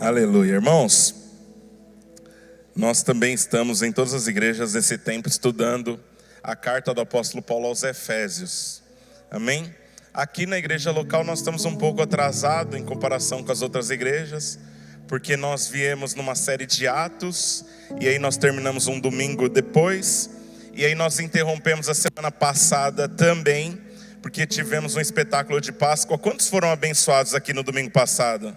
Aleluia, irmãos. Nós também estamos em todas as igrejas nesse tempo estudando a carta do apóstolo Paulo aos Efésios. Amém? Aqui na igreja local nós estamos um pouco atrasados em comparação com as outras igrejas, porque nós viemos numa série de Atos, e aí nós terminamos um domingo depois, e aí nós interrompemos a semana passada também, porque tivemos um espetáculo de Páscoa. Quantos foram abençoados aqui no domingo passado?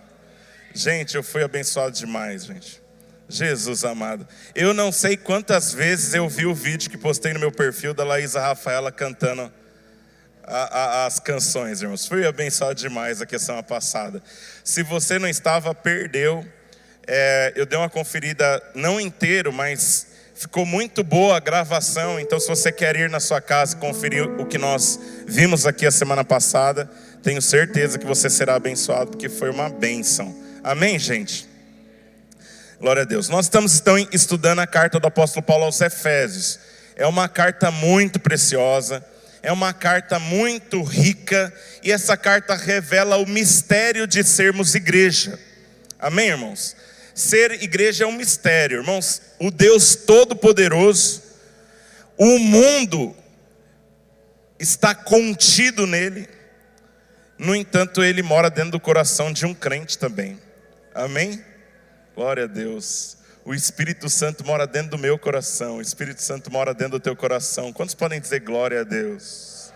Gente, eu fui abençoado demais, gente. Jesus amado. Eu não sei quantas vezes eu vi o vídeo que postei no meu perfil da Laísa Rafaela cantando as canções, irmãos. Fui abençoado demais aqui a semana passada. Se você não estava, perdeu. Eu dei uma conferida, não inteiro, mas ficou muito boa a gravação. Então se você quer ir na sua casa e conferir o que nós vimos aqui a semana passada, tenho certeza que você será abençoado, porque foi uma bênção. Amém, gente? Glória a Deus. Nós estamos então estudando a carta do apóstolo Paulo aos Efésios. É uma carta muito preciosa, é uma carta muito rica, e essa carta revela o mistério de sermos igreja. Amém, irmãos? Ser igreja é um mistério, irmãos. O Deus Todo-Poderoso, o mundo está contido nele. No entanto, ele mora dentro do coração de um crente também. Amém? Glória a Deus. O Espírito Santo mora dentro do meu coração. O Espírito Santo mora dentro do teu coração. Quantos podem dizer glória a Deus?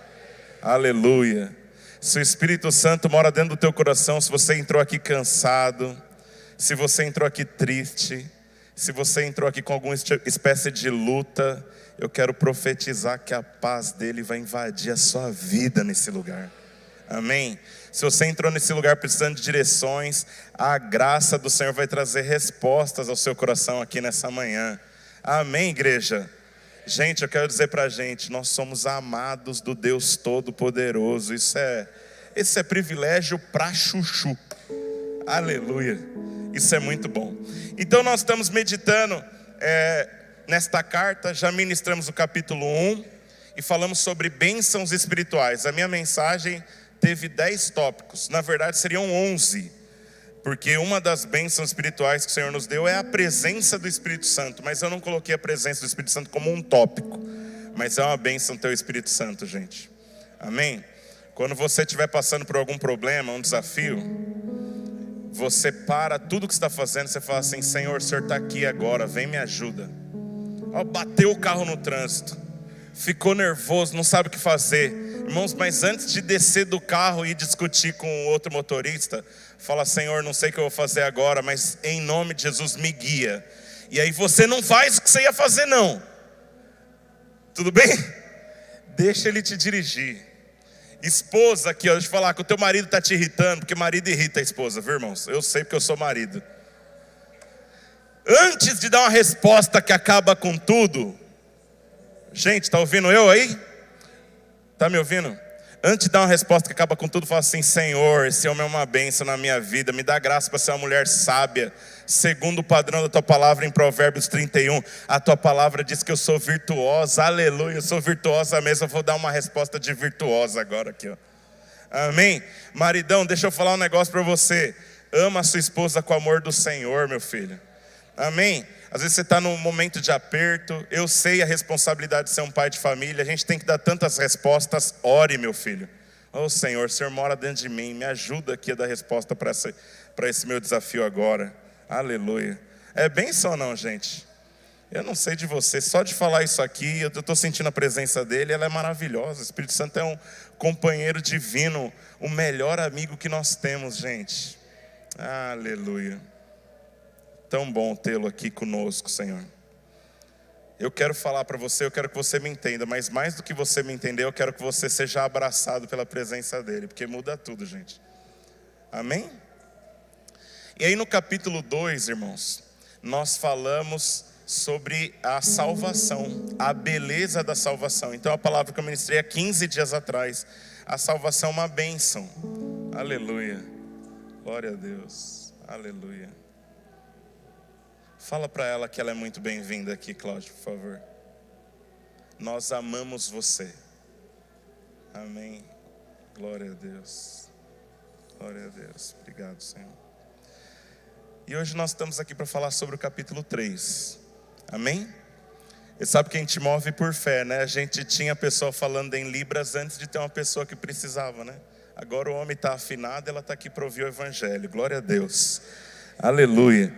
Aleluia. Se o Espírito Santo mora dentro do teu coração, se você entrou aqui cansado, se você entrou aqui triste, se você entrou aqui com alguma espécie de luta, eu quero profetizar que a paz dele vai invadir a sua vida nesse lugar. Amém? Se você entrou nesse lugar precisando de direções, a graça do Senhor vai trazer respostas ao seu coração aqui nessa manhã. Amém, igreja? Gente, eu quero dizer pra gente, nós somos amados do Deus Todo-Poderoso. Isso é privilégio pra chuchu. Aleluia. Isso é muito bom. Então nós estamos meditando nesta carta. Já ministramos o capítulo 1 e falamos sobre bênçãos espirituais. A minha mensagem teve 10 tópicos, na verdade seriam 11, porque uma das bênçãos espirituais que o Senhor nos deu é a presença do Espírito Santo, mas eu não coloquei a presença do Espírito Santo como um tópico, mas é uma bênção ter o Espírito Santo, gente. Amém? Quando você estiver passando por algum problema, um desafio, você para tudo que está fazendo, você fala assim: Senhor, o Senhor está aqui agora, vem me ajuda. Bateu o carro no trânsito, ficou nervoso, não sabe o que fazer. Irmãos, mas antes de descer do carro e discutir com o outro motorista, fala: Senhor, não sei o que eu vou fazer agora, mas em nome de Jesus me guia. E aí você não faz o que você ia fazer não. Tudo bem? Deixa ele te dirigir. Esposa aqui, deixa eu falar que o teu marido está te irritando, porque marido irrita a esposa, viu, irmãos? Eu sei porque eu sou marido. Antes de dar uma resposta que acaba com tudo, gente, está ouvindo eu aí? Está me ouvindo? Antes de dar uma resposta que acaba com tudo, fala assim: Senhor, esse homem é uma bênção na minha vida, me dá graça para ser uma mulher sábia, segundo o padrão da tua palavra em Provérbios 31. A tua palavra diz que eu sou virtuosa, aleluia, eu sou virtuosa mesmo. Eu vou dar uma resposta de virtuosa agora aqui, ó. Amém? Maridão, deixa eu falar um negócio para você. Ama a sua esposa com o amor do Senhor, meu filho. Amém? Às vezes você está num momento de aperto. Eu sei a responsabilidade de ser um pai de família. A gente tem que dar tantas respostas. Ore, meu filho. Senhor, o Senhor mora dentro de mim. Me ajuda aqui a dar resposta para esse meu desafio agora. Aleluia. É bênção ou não, gente? Eu não sei de você. Só de falar isso aqui, eu estou sentindo a presença dele. Ela é maravilhosa. O Espírito Santo é um companheiro divino. O melhor amigo que nós temos, gente. Aleluia. Tão bom tê-lo aqui conosco, Senhor. Eu quero falar para você, eu quero que você me entenda, mas mais do que você me entender, eu quero que você seja abraçado pela presença dele, porque muda tudo, gente. Amém? E aí no capítulo 2, irmãos, nós falamos sobre a salvação, a beleza da salvação. Então a palavra que eu ministrei há 15 dias atrás, a salvação é uma bênção. Aleluia. Glória a Deus. Aleluia. Fala para ela que ela é muito bem-vinda aqui, Cláudio, por favor. Nós amamos você. Amém. Glória a Deus. Glória a Deus. Obrigado, Senhor. E hoje nós estamos aqui para falar sobre o capítulo 3. Amém? E sabe que a gente move por fé, né? A gente tinha pessoa falando em libras antes de ter uma pessoa que precisava, né? Agora o homem está afinado, ela está aqui para ouvir o evangelho. Glória a Deus. Aleluia.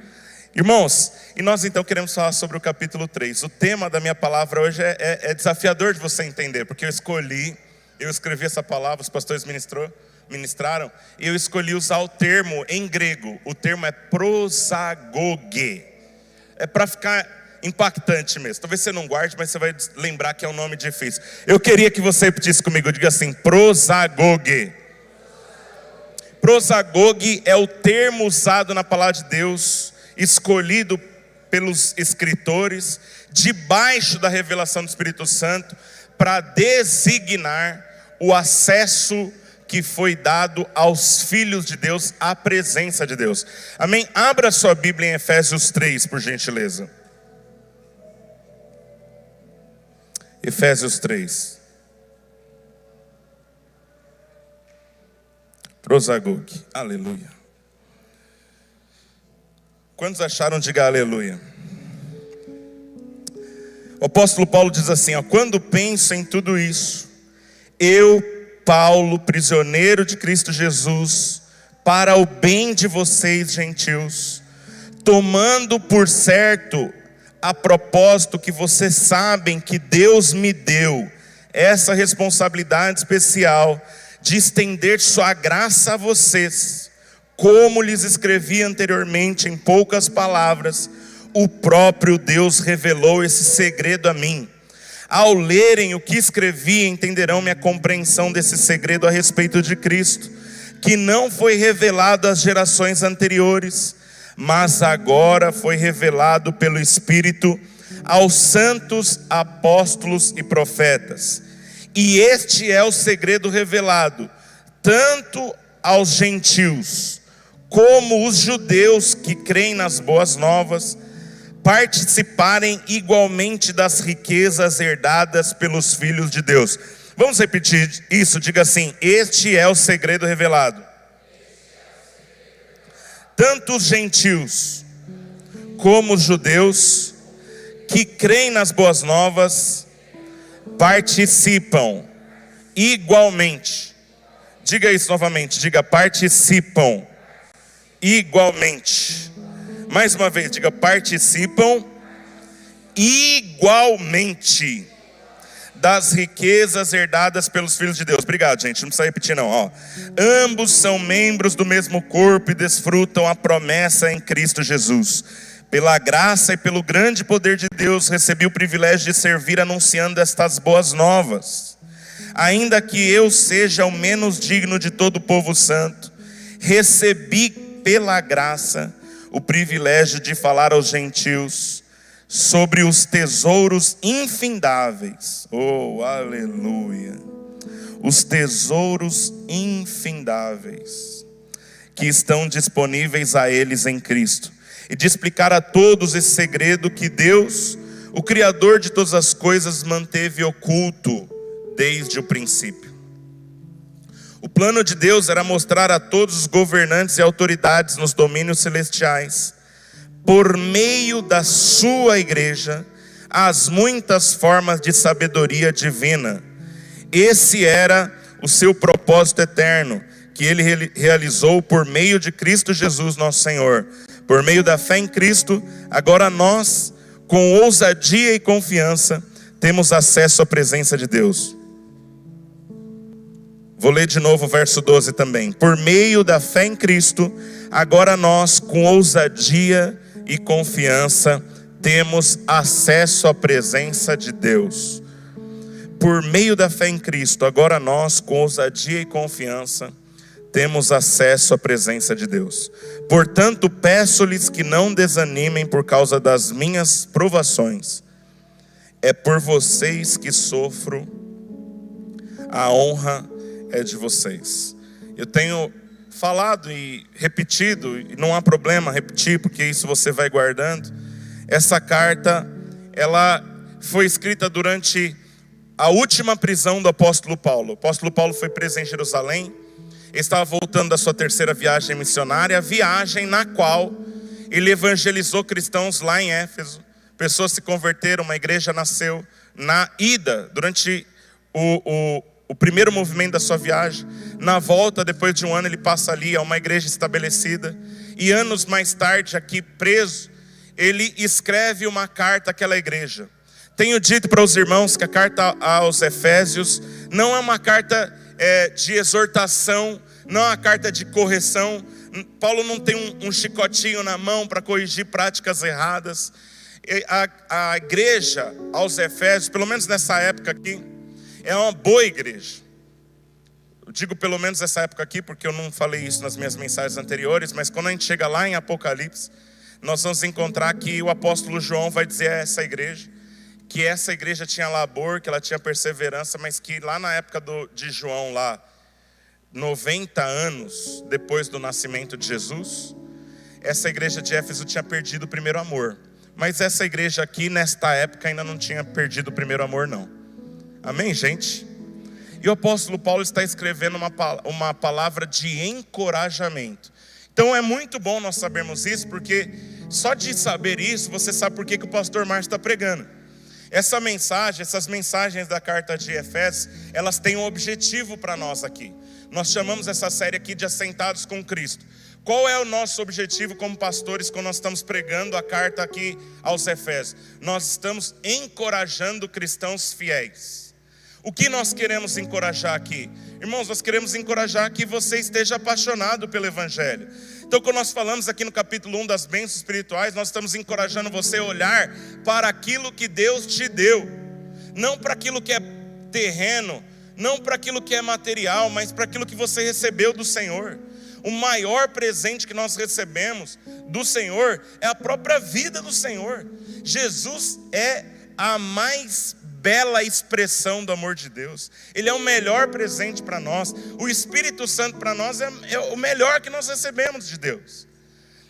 Irmãos, e nós então queremos falar sobre o capítulo 3. O tema da minha palavra hoje é desafiador de você entender, porque eu escrevi essa palavra, os pastores ministraram, e eu escolhi usar o termo em grego. O termo é prosagoge. É para ficar impactante mesmo. Talvez você não guarde, mas você vai lembrar que é um nome difícil. Eu queria que você repetisse comigo, diga assim, prosagoge. Prosagoge é o termo usado na palavra de Deus, escolhido pelos escritores, debaixo da revelação do Espírito Santo, para designar o acesso que foi dado aos filhos de Deus, à presença de Deus. Amém? Abra sua Bíblia em Efésios 3, por gentileza. Efésios 3. Prosagoge. Aleluia. Quantos acharam? Diga aleluia. O apóstolo Paulo diz assim, quando penso em tudo isso, eu, Paulo, prisioneiro de Cristo Jesus, para o bem de vocês, gentios, tomando por certo a propósito que vocês sabem que Deus me deu essa responsabilidade especial de estender sua graça a vocês, como lhes escrevi anteriormente em poucas palavras, o próprio Deus revelou esse segredo a mim. Ao lerem o que escrevi, entenderão minha compreensão desse segredo a respeito de Cristo, que não foi revelado às gerações anteriores, mas agora foi revelado pelo Espírito aos santos apóstolos e profetas. E este é o segredo revelado, tanto aos gentios, como os judeus que creem nas boas novas, participarem igualmente das riquezas herdadas pelos filhos de Deus. Vamos repetir isso, diga assim, este é o segredo revelado. Tanto os gentios como os judeus que creem nas boas novas participam igualmente. Diga isso novamente, diga participam igualmente. Mais uma vez, diga participam igualmente das riquezas herdadas pelos filhos de Deus. Obrigado, gente, não precisa repetir não. Ambos são membros do mesmo corpo e desfrutam a promessa em Cristo Jesus. Pela graça e pelo grande poder de Deus, recebi o privilégio de servir anunciando estas boas novas. Ainda que eu seja o menos digno de todo o povo santo, recebi pela graça o privilégio de falar aos gentios sobre os tesouros infindáveis. Oh, aleluia! Os tesouros infindáveis que estão disponíveis a eles em Cristo. E de explicar a todos esse segredo que Deus, o Criador de todas as coisas, manteve oculto desde o princípio. O plano de Deus era mostrar a todos os governantes e autoridades nos domínios celestiais, por meio da sua igreja, as muitas formas de sabedoria divina. Esse era o seu propósito eterno, que ele realizou por meio de Cristo Jesus nosso Senhor. Por meio da fé em Cristo, agora nós, com ousadia e confiança, temos acesso à presença de Deus. Vou ler de novo o verso 12 também. Por meio da fé em Cristo, agora nós, com ousadia e confiança, temos acesso à presença de Deus. Por meio da fé em Cristo, agora nós, com ousadia e confiança, temos acesso à presença de Deus. Portanto, peço-lhes que não desanimem por causa das minhas provações. É por vocês que sofro, a honra é de vocês. Eu tenho falado e repetido, e não há problema repetir, porque isso você vai guardando. Essa carta, ela foi escrita durante a última prisão do apóstolo Paulo. O apóstolo Paulo foi preso em Jerusalém. Ele estava voltando da sua terceira viagem missionária, a viagem na qual ele evangelizou cristãos lá em Éfeso. Pessoas se converteram, uma igreja nasceu na ida, durante o primeiro movimento da sua viagem. Na volta, depois de um ano, ele passa ali, é uma igreja estabelecida. E anos mais tarde, aqui preso, ele escreve uma carta àquela igreja. Tenho dito para os irmãos que a carta aos Efésios não é uma carta de exortação, não é uma carta de correção. Paulo não tem um chicotinho na mão para corrigir práticas erradas. A igreja aos Efésios, pelo menos nessa época aqui, é uma boa igreja. Eu digo pelo menos nessa época aqui, porque eu não falei isso nas minhas mensagens anteriores, mas quando a gente chega lá em Apocalipse, nós vamos encontrar que o apóstolo João vai dizer a essa igreja, que essa igreja tinha labor, que ela tinha perseverança, mas que lá na época de João, lá, 90 anos depois do nascimento de Jesus, essa igreja de Éfeso tinha perdido o primeiro amor. Mas essa igreja aqui, nesta época, ainda não tinha perdido o primeiro amor, não. Amém, gente? E o apóstolo Paulo está escrevendo uma palavra de encorajamento. Então é muito bom nós sabermos isso, porque só de saber isso, você sabe por que o pastor Márcio está pregando. Essa mensagem, essas mensagens da carta de Efésios, elas têm um objetivo para nós aqui. Nós chamamos essa série aqui de Assentados com Cristo. Qual é o nosso objetivo como pastores quando nós estamos pregando a carta aqui aos Efésios? Nós estamos encorajando cristãos fiéis. O que nós queremos encorajar aqui? Irmãos, nós queremos encorajar que você esteja apaixonado pelo Evangelho. Então, quando nós falamos aqui no capítulo 1 das bênçãos espirituais, nós estamos encorajando você a olhar para aquilo que Deus te deu. Não para aquilo que é terreno, não para aquilo que é material, mas para aquilo que você recebeu do Senhor. O maior presente que nós recebemos do Senhor é a própria vida do Senhor. Jesus é a mais bela expressão do amor de Deus. Ele é o melhor presente para nós. O Espírito Santo para nós é o melhor que nós recebemos de Deus.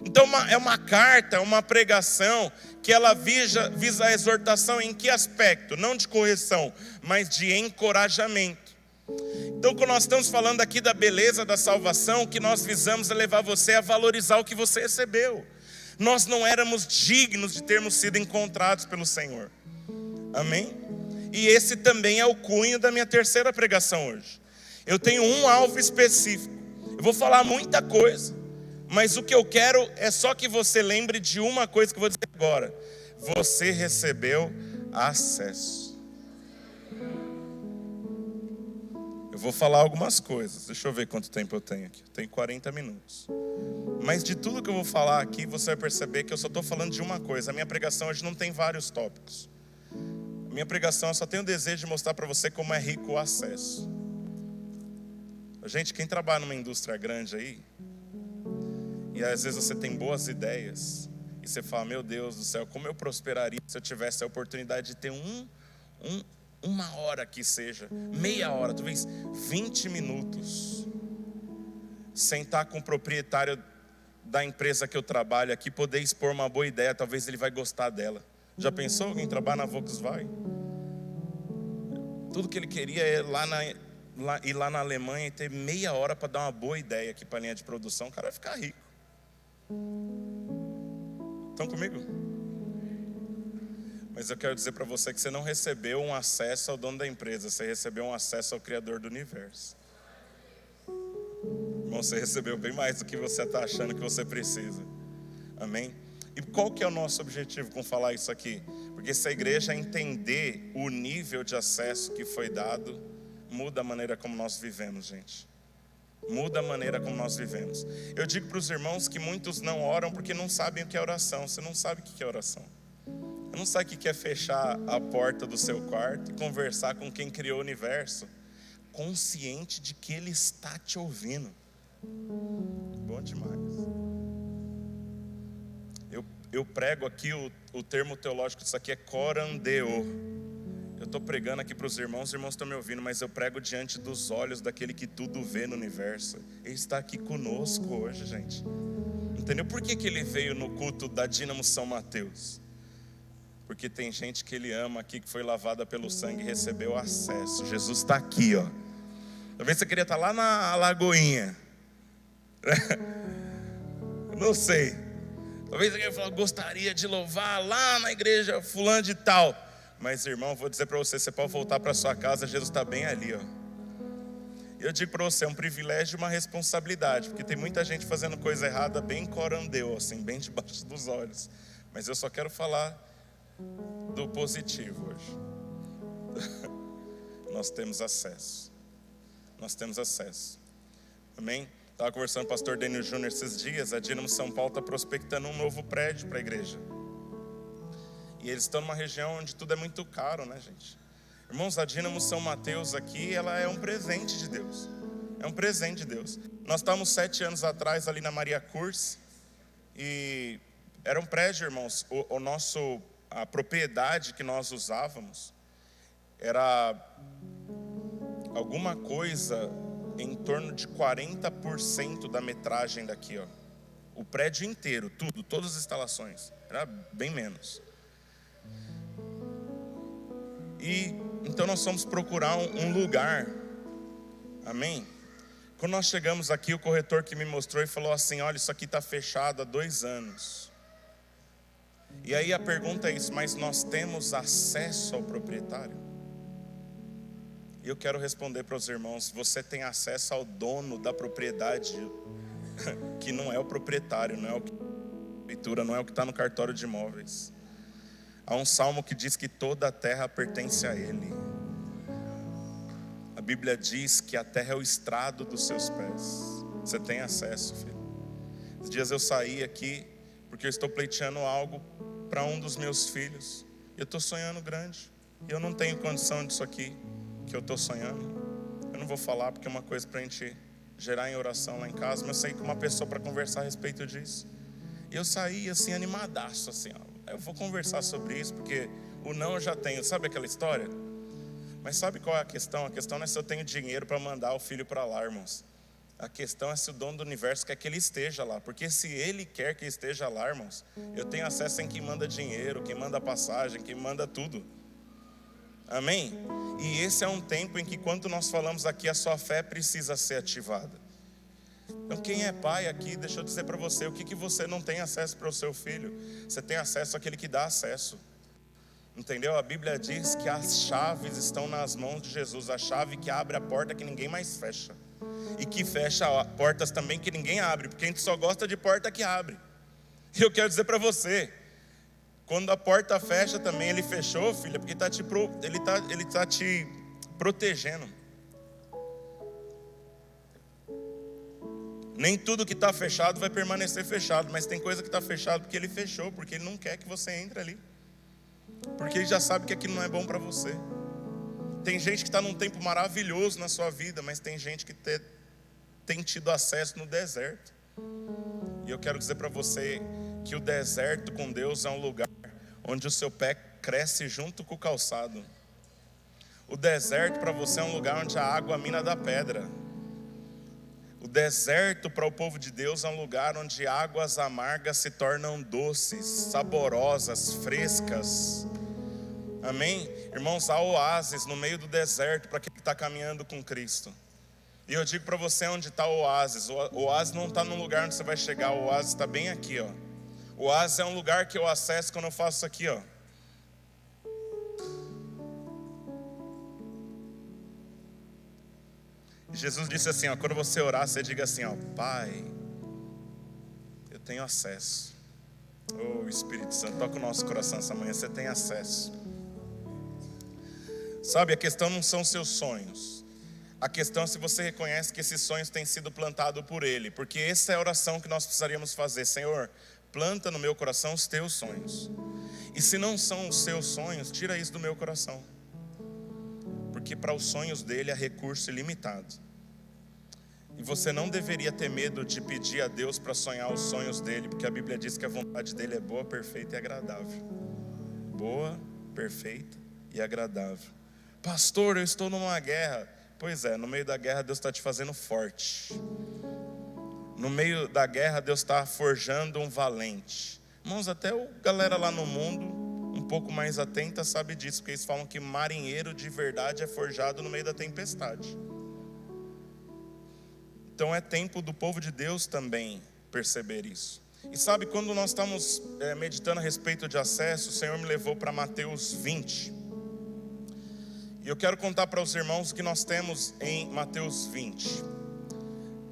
Então é uma carta, uma pregação que ela visa a exortação em que aspecto? Não de correção, mas de encorajamento. Então, quando nós estamos falando aqui da beleza da salvação, o que nós visamos é levar você a valorizar o que você recebeu. Nós não éramos dignos de termos sido encontrados pelo Senhor. Amém? E esse também é o cunho da minha terceira pregação hoje. Eu tenho um alvo específico. Eu vou falar muita coisa, mas o que eu quero é só que você lembre de uma coisa que eu vou dizer agora. Você recebeu acesso. Eu vou falar algumas coisas. Deixa eu ver quanto tempo eu tenho aqui. Eu tenho 40 minutos. Mas de tudo que eu vou falar aqui, você vai perceber que eu só estou falando de uma coisa. A minha pregação hoje não tem vários tópicos. A minha pregação, eu só tenho o desejo de mostrar para você como é rico o acesso. Gente, quem trabalha numa indústria grande aí, e às vezes você tem boas ideias, e você fala, meu Deus do céu, como eu prosperaria se eu tivesse a oportunidade de ter uma hora que seja, meia hora, talvez 20 minutos, sentar com o proprietário da empresa que eu trabalho aqui, poder expor uma boa ideia, talvez ele vai gostar dela. Já pensou alguém trabalhar na Volkswagen? Tudo que ele queria é ir lá na Alemanha e ter meia hora para dar uma boa ideia aqui para a linha de produção, o cara vai ficar rico. Estão comigo? Mas eu quero dizer para você que você não recebeu um acesso ao dono da empresa, você recebeu um acesso ao Criador do universo. Irmão, você recebeu bem mais do que você está achando que você precisa. Amém? E qual que é o nosso objetivo com falar isso aqui? Porque se a igreja entender o nível de acesso que foi dado, muda a maneira como nós vivemos, gente. Muda a maneira como nós vivemos. Eu digo para os irmãos que muitos não oram porque não sabem o que é oração. Você não sabe o que é oração. Você não sabe o que é fechar a porta do seu quarto e conversar com quem criou o universo, consciente de que Ele está te ouvindo. Bom demais. Eu prego aqui o termo teológico disso aqui é corandeo. Eu estou pregando aqui para os irmãos estão me ouvindo, mas eu prego diante dos olhos daquele que tudo vê no universo. Ele está aqui conosco hoje, gente. Entendeu? Por que ele veio no culto da Dínamo São Mateus? Porque tem gente que Ele ama aqui, que foi lavada pelo sangue e recebeu acesso. Jesus está aqui, ó. Talvez você queria estar lá na Lagoinha. Não sei. Talvez alguém fale, gostaria de louvar lá na igreja fulano de tal. Mas irmão, vou dizer para você, você pode voltar para sua casa, Jesus está bem ali, ó. Eu digo para você, é um privilégio e uma responsabilidade, porque tem muita gente fazendo coisa errada bem corandeu, assim, bem debaixo dos olhos. Mas eu só quero falar do positivo hoje. Nós temos acesso. Nós temos acesso. Amém? Estava conversando com o pastor Daniel Júnior esses dias. A Dínamo São Paulo está prospectando um novo prédio para a igreja. E eles estão numa região onde tudo é muito caro, né, gente? Irmãos, a Dínamo São Mateus aqui, ela é um presente de Deus. É um presente de Deus. Nós estávamos 7 anos atrás ali na Maria Curse. E era um prédio, irmãos. A propriedade que nós usávamos era alguma coisa em torno de 40% da metragem daqui, ó. O prédio inteiro, tudo, todas as instalações. Era bem menos. E então nós fomos procurar um lugar. Amém? Quando nós chegamos aqui, o corretor que me mostrou e falou assim, olha, isso aqui está fechado há 2 anos. E aí a pergunta é isso, mas nós temos acesso ao proprietário? E eu quero responder para os irmãos, você tem acesso ao dono da propriedade, que não é o proprietário, não é o que prefeitura, não é o que está no cartório de imóveis. Há um salmo que diz que toda a terra pertence a ele. A Bíblia diz que a terra é o estrado dos seus pés. Você tem acesso, filho. Esses dias eu saí aqui, porque eu estou pleiteando algo para um dos meus filhos. Eu estou sonhando grande. E eu não tenho condição disso aqui que eu estou sonhando. Eu não vou falar porque é uma coisa para a gente gerar em oração lá em casa. Mas eu saí com uma pessoa para conversar a respeito disso. E eu saí assim animadaço assim, ó. Eu vou conversar sobre isso porque o não eu já tenho. Sabe aquela história? Mas sabe qual é a questão? A questão não é se eu tenho dinheiro para mandar o filho para lá, irmãos. A questão é se o dono do universo quer que ele esteja lá. Porque se ele quer que esteja lá, irmãos, eu tenho acesso em quem manda dinheiro, quem manda passagem, quem manda tudo. Amém? E esse é um tempo em que, quando nós falamos aqui, a sua fé precisa ser ativada. Então quem é pai aqui, deixa eu dizer para você, o que você não tem acesso para o seu filho? Você tem acesso àquele que dá acesso. Entendeu? A Bíblia diz que as chaves estão nas mãos de Jesus. A chave que abre a porta que ninguém mais fecha. E que fecha portas também que ninguém abre. Porque a gente só gosta de porta que abre. E eu quero dizer para você, quando a porta fecha também, ele fechou, filha, porque ele tá te protegendo. Nem tudo que está fechado vai permanecer fechado, mas tem coisa que está fechado porque ele fechou, porque ele não quer que você entre ali. Porque ele já sabe que aquilo não é bom para você. Tem gente que está num tempo maravilhoso na sua vida, mas tem gente que tem tido acesso no deserto. E eu quero dizer para você que o deserto com Deus é um lugar onde o seu pé cresce junto com o calçado. O deserto para você é um lugar onde a água mina da pedra. O deserto para o povo de Deus é um lugar onde águas amargas se tornam doces, saborosas, frescas. Amém? Irmãos, há oásis no meio do deserto para quem está caminhando com Cristo. E eu digo para você onde está o oásis. O oásis não está num lugar onde você vai chegar, o oásis está bem aqui, ó. O oásis é um lugar que eu acesso quando eu faço isso aqui, ó. Jesus disse assim, ó, quando você orar, você diga assim, ó, Pai, eu tenho acesso. Oh, Espírito Santo, toca o nosso coração essa manhã, você tem acesso. Sabe, a questão não são seus sonhos. A questão é se você reconhece que esses sonhos têm sido plantados por Ele. Porque essa é a oração que nós precisaríamos fazer. Senhor, planta no meu coração os teus sonhos. E se não são os seus sonhos, tira isso do meu coração. Porque para os sonhos dele há recurso ilimitado. E você não deveria ter medo de pedir a Deus para sonhar os sonhos dele, porque a Bíblia diz que a vontade dele é boa, perfeita e agradável. Boa, perfeita e agradável. Pastor, eu estou numa guerra. Pois é, no meio da guerra Deus está te fazendo forte. No meio da guerra Deus está forjando um valente. Irmãos, até a galera lá no mundo um pouco mais atenta sabe disso, porque eles falam que marinheiro de verdade é forjado no meio da tempestade. Então é tempo do povo de Deus também perceber isso. E sabe, quando nós estamos meditando a respeito de acesso, o Senhor me levou para Mateus 20. E eu quero contar para os irmãos o que nós temos em Mateus 20.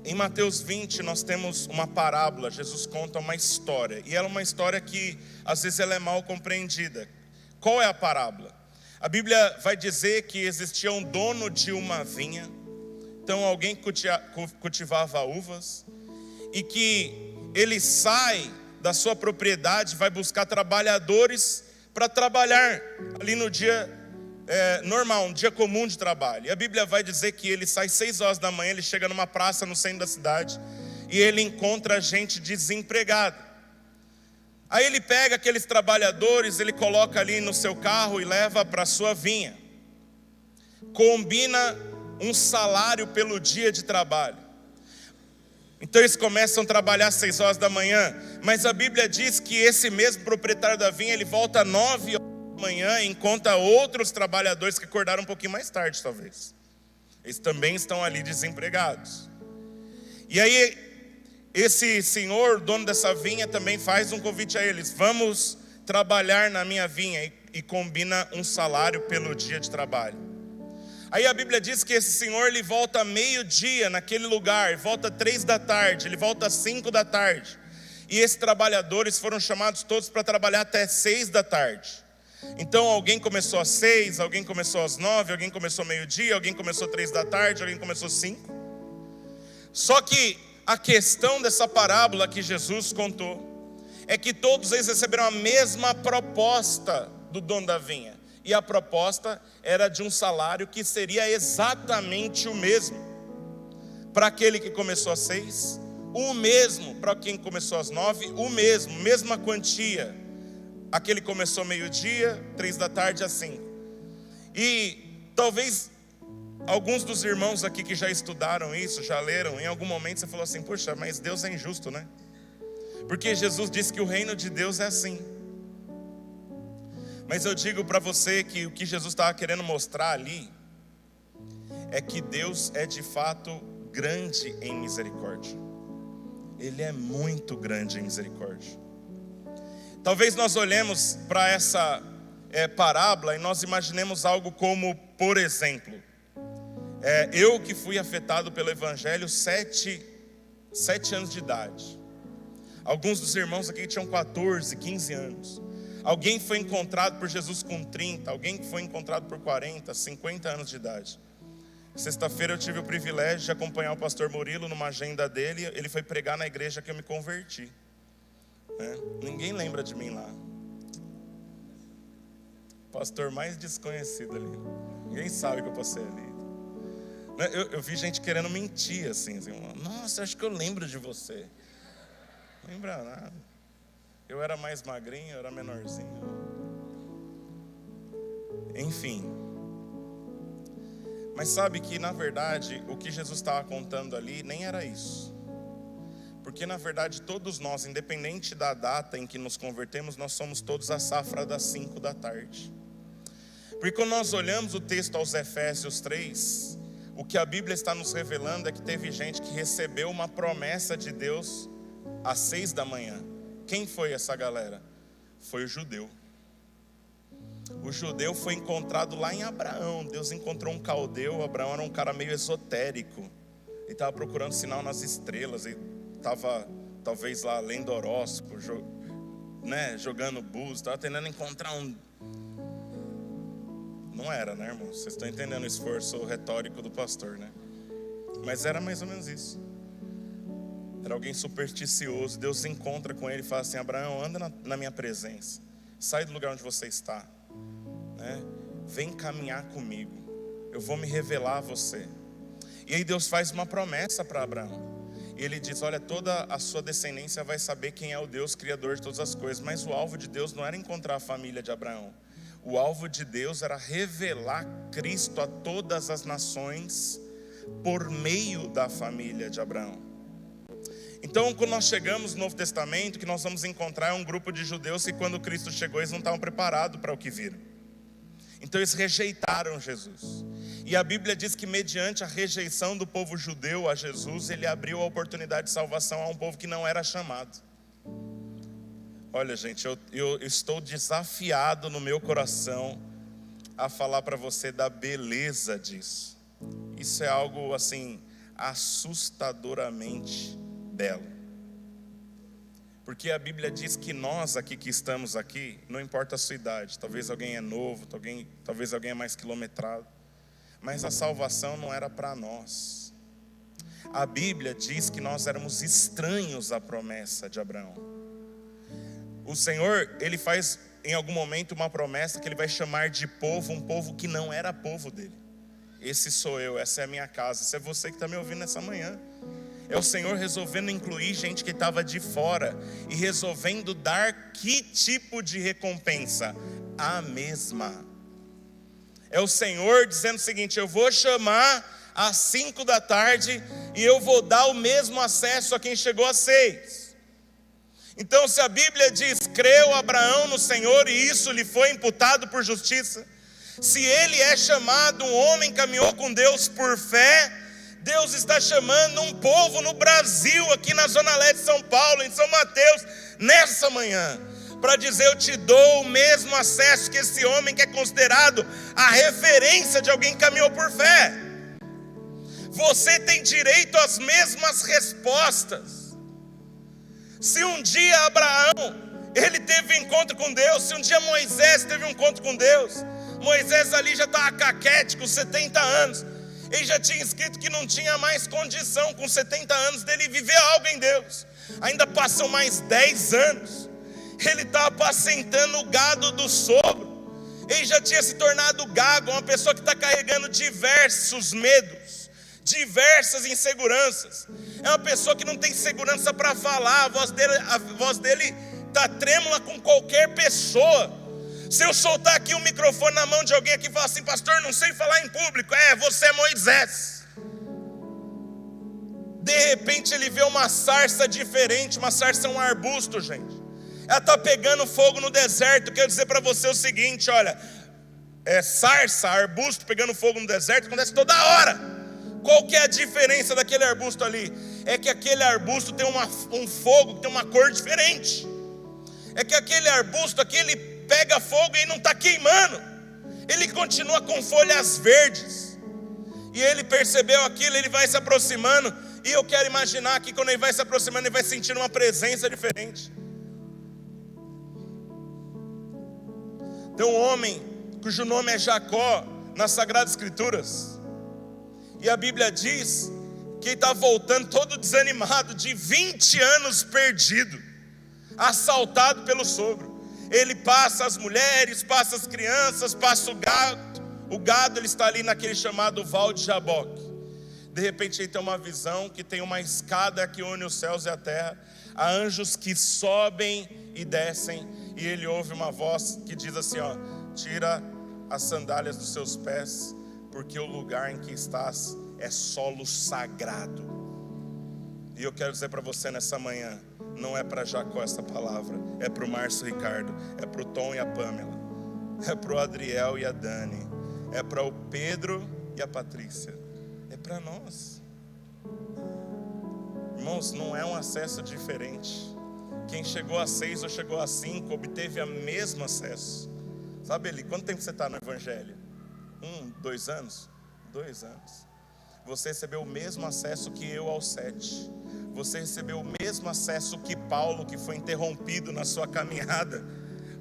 Em Mateus 20 nós temos uma parábola. Jesus conta uma história, e ela é uma história que às vezes ela é mal compreendida. Qual é a parábola? A Bíblia vai dizer que existia um dono de uma vinha. Então alguém cultivava uvas, e que ele sai da sua propriedade, vai buscar trabalhadores para trabalhar ali no dia normal, um dia comum de trabalho. E a Bíblia vai dizer que ele sai 6 horas da manhã, ele chega numa praça no centro da cidade, e ele encontra gente desempregada. Aí ele pega aqueles trabalhadores, ele coloca ali no seu carro e leva para a sua vinha. Combina um salário pelo dia de trabalho. Então eles começam a trabalhar às 6 horas da manhã, mas a Bíblia diz que esse mesmo proprietário da vinha, ele volta às 9 horas da manhã e encontra outros trabalhadores que acordaram um pouquinho mais tarde talvez. Eles também estão ali desempregados. E aí esse senhor, dono dessa vinha, também faz um convite a eles: vamos trabalhar na minha vinha, e combina um salário pelo dia de trabalho. Aí a Bíblia diz que esse senhor, ele volta meio-dia naquele lugar, volta 3 da tarde, ele volta 5 da tarde. E esses trabalhadores foram chamados todos para trabalhar até 6 da tarde. Então alguém começou às 6, alguém começou às 9, alguém começou meio-dia, alguém começou 3 da tarde, alguém começou 5. Só que a questão dessa parábola que Jesus contou é que todos eles receberam a mesma proposta do dono da vinha. E a proposta era de um salário que seria exatamente o mesmo para aquele que começou às 6, o mesmo para quem começou às 9, o mesmo, mesma quantia. Aquele começou meio-dia, 3 da tarde às 5. E talvez alguns dos irmãos aqui que já estudaram isso, já leram, em algum momento você falou assim: poxa, mas Deus é injusto, né? Porque Jesus disse que o reino de Deus é assim. Mas eu digo para você que o que Jesus estava querendo mostrar ali é que Deus é de fato grande em misericórdia. Ele é muito grande em misericórdia. Talvez nós olhemos para essa parábola e nós imaginemos algo como, por exemplo, eu que fui afetado pelo Evangelho 7 anos de idade. Alguns dos irmãos aqui tinham 14, 15 anos. Alguém foi encontrado por Jesus com 30, alguém foi encontrado por 40, 50 anos de idade. Sexta-feira eu tive o privilégio de acompanhar o pastor Murilo numa agenda dele. Ele foi pregar na igreja que eu me converti. Ninguém lembra de mim lá. Pastor mais desconhecido ali. Ninguém sabe que eu passei ali. Eu vi gente querendo mentir assim, nossa, acho que eu lembro de você. Não lembra nada. Eu era mais magrinho, eu era menorzinho. Enfim. Mas sabe que na verdade o que Jesus estava contando ali nem era isso. Porque na verdade todos nós, independente da data em que nos convertemos, nós somos todos a safra das 5 da tarde. Porque quando nós olhamos o texto aos Efésios 3, o que a Bíblia está nos revelando é que teve gente que recebeu uma promessa de Deus às 6 da manhã. Quem foi essa galera? Foi o judeu. O judeu foi encontrado lá em Abraão. Deus encontrou um caldeu. Abraão era um cara meio esotérico. Ele estava procurando sinal nas estrelas. Ele estava talvez lá lendo horóscopo, jogando búzios. Estava tentando encontrar um... Não era, né, irmão? Vocês estão entendendo o esforço retórico do pastor, né? Mas era mais ou menos isso. Era alguém supersticioso. Deus se encontra com ele e fala assim: Abraão, anda na minha presença. Sai do lugar onde você está. Vem caminhar comigo. Eu vou me revelar a você. E aí Deus faz uma promessa para Abraão. E ele diz: olha, toda a sua descendência vai saber quem é o Deus criador de todas as coisas. Mas o alvo de Deus não era encontrar a família de Abraão. O alvo de Deus era revelar Cristo a todas as nações por meio da família de Abraão. Então, quando nós chegamos no Novo Testamento, o que nós vamos encontrar é um grupo de judeus que quando Cristo chegou, eles não estavam preparados para o que viram. Então eles rejeitaram Jesus. E a Bíblia diz que mediante a rejeição do povo judeu a Jesus, ele abriu a oportunidade de salvação a um povo que não era chamado. Olha, gente, eu estou desafiado no meu coração a falar para você da beleza disso. Isso é algo assim, assustadoramente belo. Porque a Bíblia diz que nós aqui que estamos aqui, não importa a sua idade, talvez alguém é novo, talvez alguém é mais quilometrado, mas a salvação não era para nós. A Bíblia diz que nós éramos estranhos à promessa de Abraão. O Senhor, Ele faz em algum momento uma promessa que Ele vai chamar de povo, um povo que não era povo dele. Esse sou eu, essa é a minha casa, esse é você que está me ouvindo nessa manhã. É o Senhor resolvendo incluir gente que estava de fora e resolvendo dar que tipo de recompensa? A mesma. É o Senhor dizendo o seguinte: eu vou chamar às 5 da tarde e eu vou dar o mesmo acesso a quem chegou às 6. Então, se a Bíblia diz, creu Abraão no Senhor e isso lhe foi imputado por justiça, se ele é chamado um homem que caminhou com Deus por fé, Deus está chamando um povo no Brasil, aqui na Zona Leste de São Paulo, em São Mateus, nessa manhã, para dizer: eu te dou o mesmo acesso que esse homem que é considerado a referência de alguém que caminhou por fé. Você tem direito às mesmas respostas. Se um dia Abraão, ele teve encontro com Deus, se um dia Moisés teve um encontro com Deus, Moisés ali já estava caquético, 70 anos, ele já tinha escrito que não tinha mais condição com 70 anos dele viver algo em Deus. Ainda passam mais 10 anos, ele está apacentando o gado do sogro, ele já tinha se tornado gago, uma pessoa que está carregando diversos medos, diversas inseguranças. É uma pessoa que não tem segurança para falar, a voz dele está trêmula com qualquer pessoa. Se eu soltar aqui o microfone na mão de alguém aqui e falar assim: pastor, não sei falar em público, você é Moisés. De repente ele vê uma sarça diferente. Uma sarça é um arbusto, gente. Ela está pegando fogo no deserto. Quero dizer para você o seguinte: olha, sarça, arbusto pegando fogo no deserto acontece toda hora. Qual que é a diferença daquele arbusto ali? É que aquele arbusto tem um fogo que tem uma cor diferente. É que aquele arbusto aqui, ele pega fogo e não está queimando, ele continua com folhas verdes. E ele percebeu aquilo, ele vai se aproximando, e eu quero imaginar que quando ele vai se aproximando, ele vai sentindo uma presença diferente. Tem um homem cujo nome é Jacó nas Sagradas Escrituras, e a Bíblia diz que ele está voltando todo desanimado, de 20 anos perdido, assaltado pelo sogro. Ele passa as mulheres, passa as crianças, passa o gado. O gado, ele está ali naquele chamado Val de Jaboque. De repente ele tem uma visão que tem uma escada que une os céus e a terra. Há anjos que sobem e descem. E ele ouve uma voz que diz assim: tira as sandálias dos seus pés, porque o lugar em que estás é solo sagrado. E eu quero dizer para você nessa manhã: não é para Jacó essa palavra, é para o Márcio Ricardo, é para o Tom e a Pamela, é para o Adriel e a Dani, é para o Pedro e a Patrícia, é para nós. Irmãos, não é um acesso diferente. Quem chegou a 6 ou chegou a 5 obteve o mesmo acesso. Sabe, Eli, quanto tempo você está no Evangelho? 2 anos? 2 anos. Você recebeu o mesmo acesso que eu aos 7. Você recebeu o mesmo acesso que Paulo, que foi interrompido na sua caminhada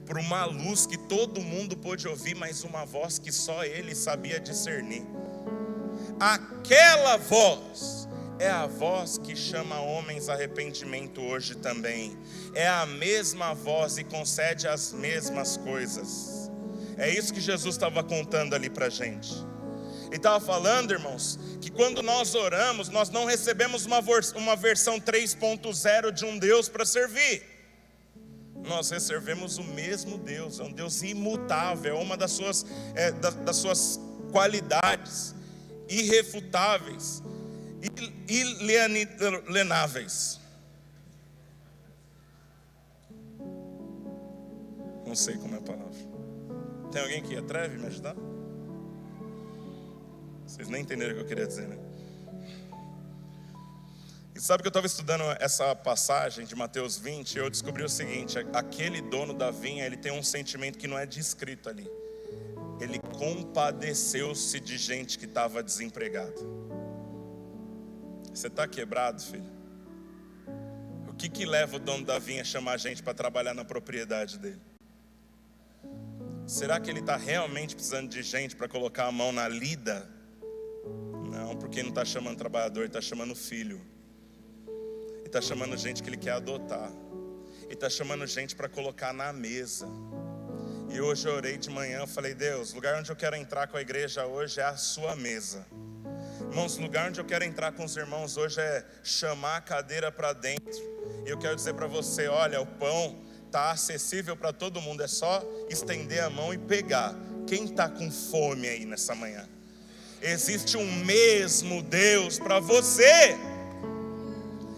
por uma luz que todo mundo pôde ouvir, mas uma voz que só ele sabia discernir. Aquela voz é a voz que chama homens a arrependimento hoje também. É a mesma voz e concede as mesmas coisas. É isso que Jesus estava contando ali para a gente. Ele estava falando, irmãos, que quando nós oramos, nós não recebemos uma versão 3.0 de um Deus para servir. Nós recebemos o mesmo Deus, é um Deus imutável, é uma das suas qualidades irrefutáveis, ilienáveis. Não sei como é a palavra. Tem alguém que atreve me ajudar? Vocês nem entenderam o que eu queria dizer, né? E sabe que eu estava estudando essa passagem de Mateus 20 e eu descobri o seguinte: aquele dono da vinha, ele tem um sentimento que não é descrito ali. Ele compadeceu-se de gente que estava desempregada. Você está quebrado, filho? O que leva o dono da vinha a chamar a gente para trabalhar na propriedade dele? Será que ele está realmente precisando de gente para colocar a mão na lida? Não, porque ele não está chamando trabalhador, ele está chamando filho. Ele está chamando gente que ele quer adotar. Ele está chamando gente para colocar na mesa. E hoje eu orei de manhã, eu falei: Deus, o lugar onde eu quero entrar com a igreja hoje é a sua mesa. Irmãos, o lugar onde eu quero entrar com os irmãos hoje é chamar a cadeira para dentro. E eu quero dizer para você: olha, o pão está acessível para todo mundo, é só estender a mão e pegar. Quem está com fome aí nessa manhã? Existe um mesmo Deus para você.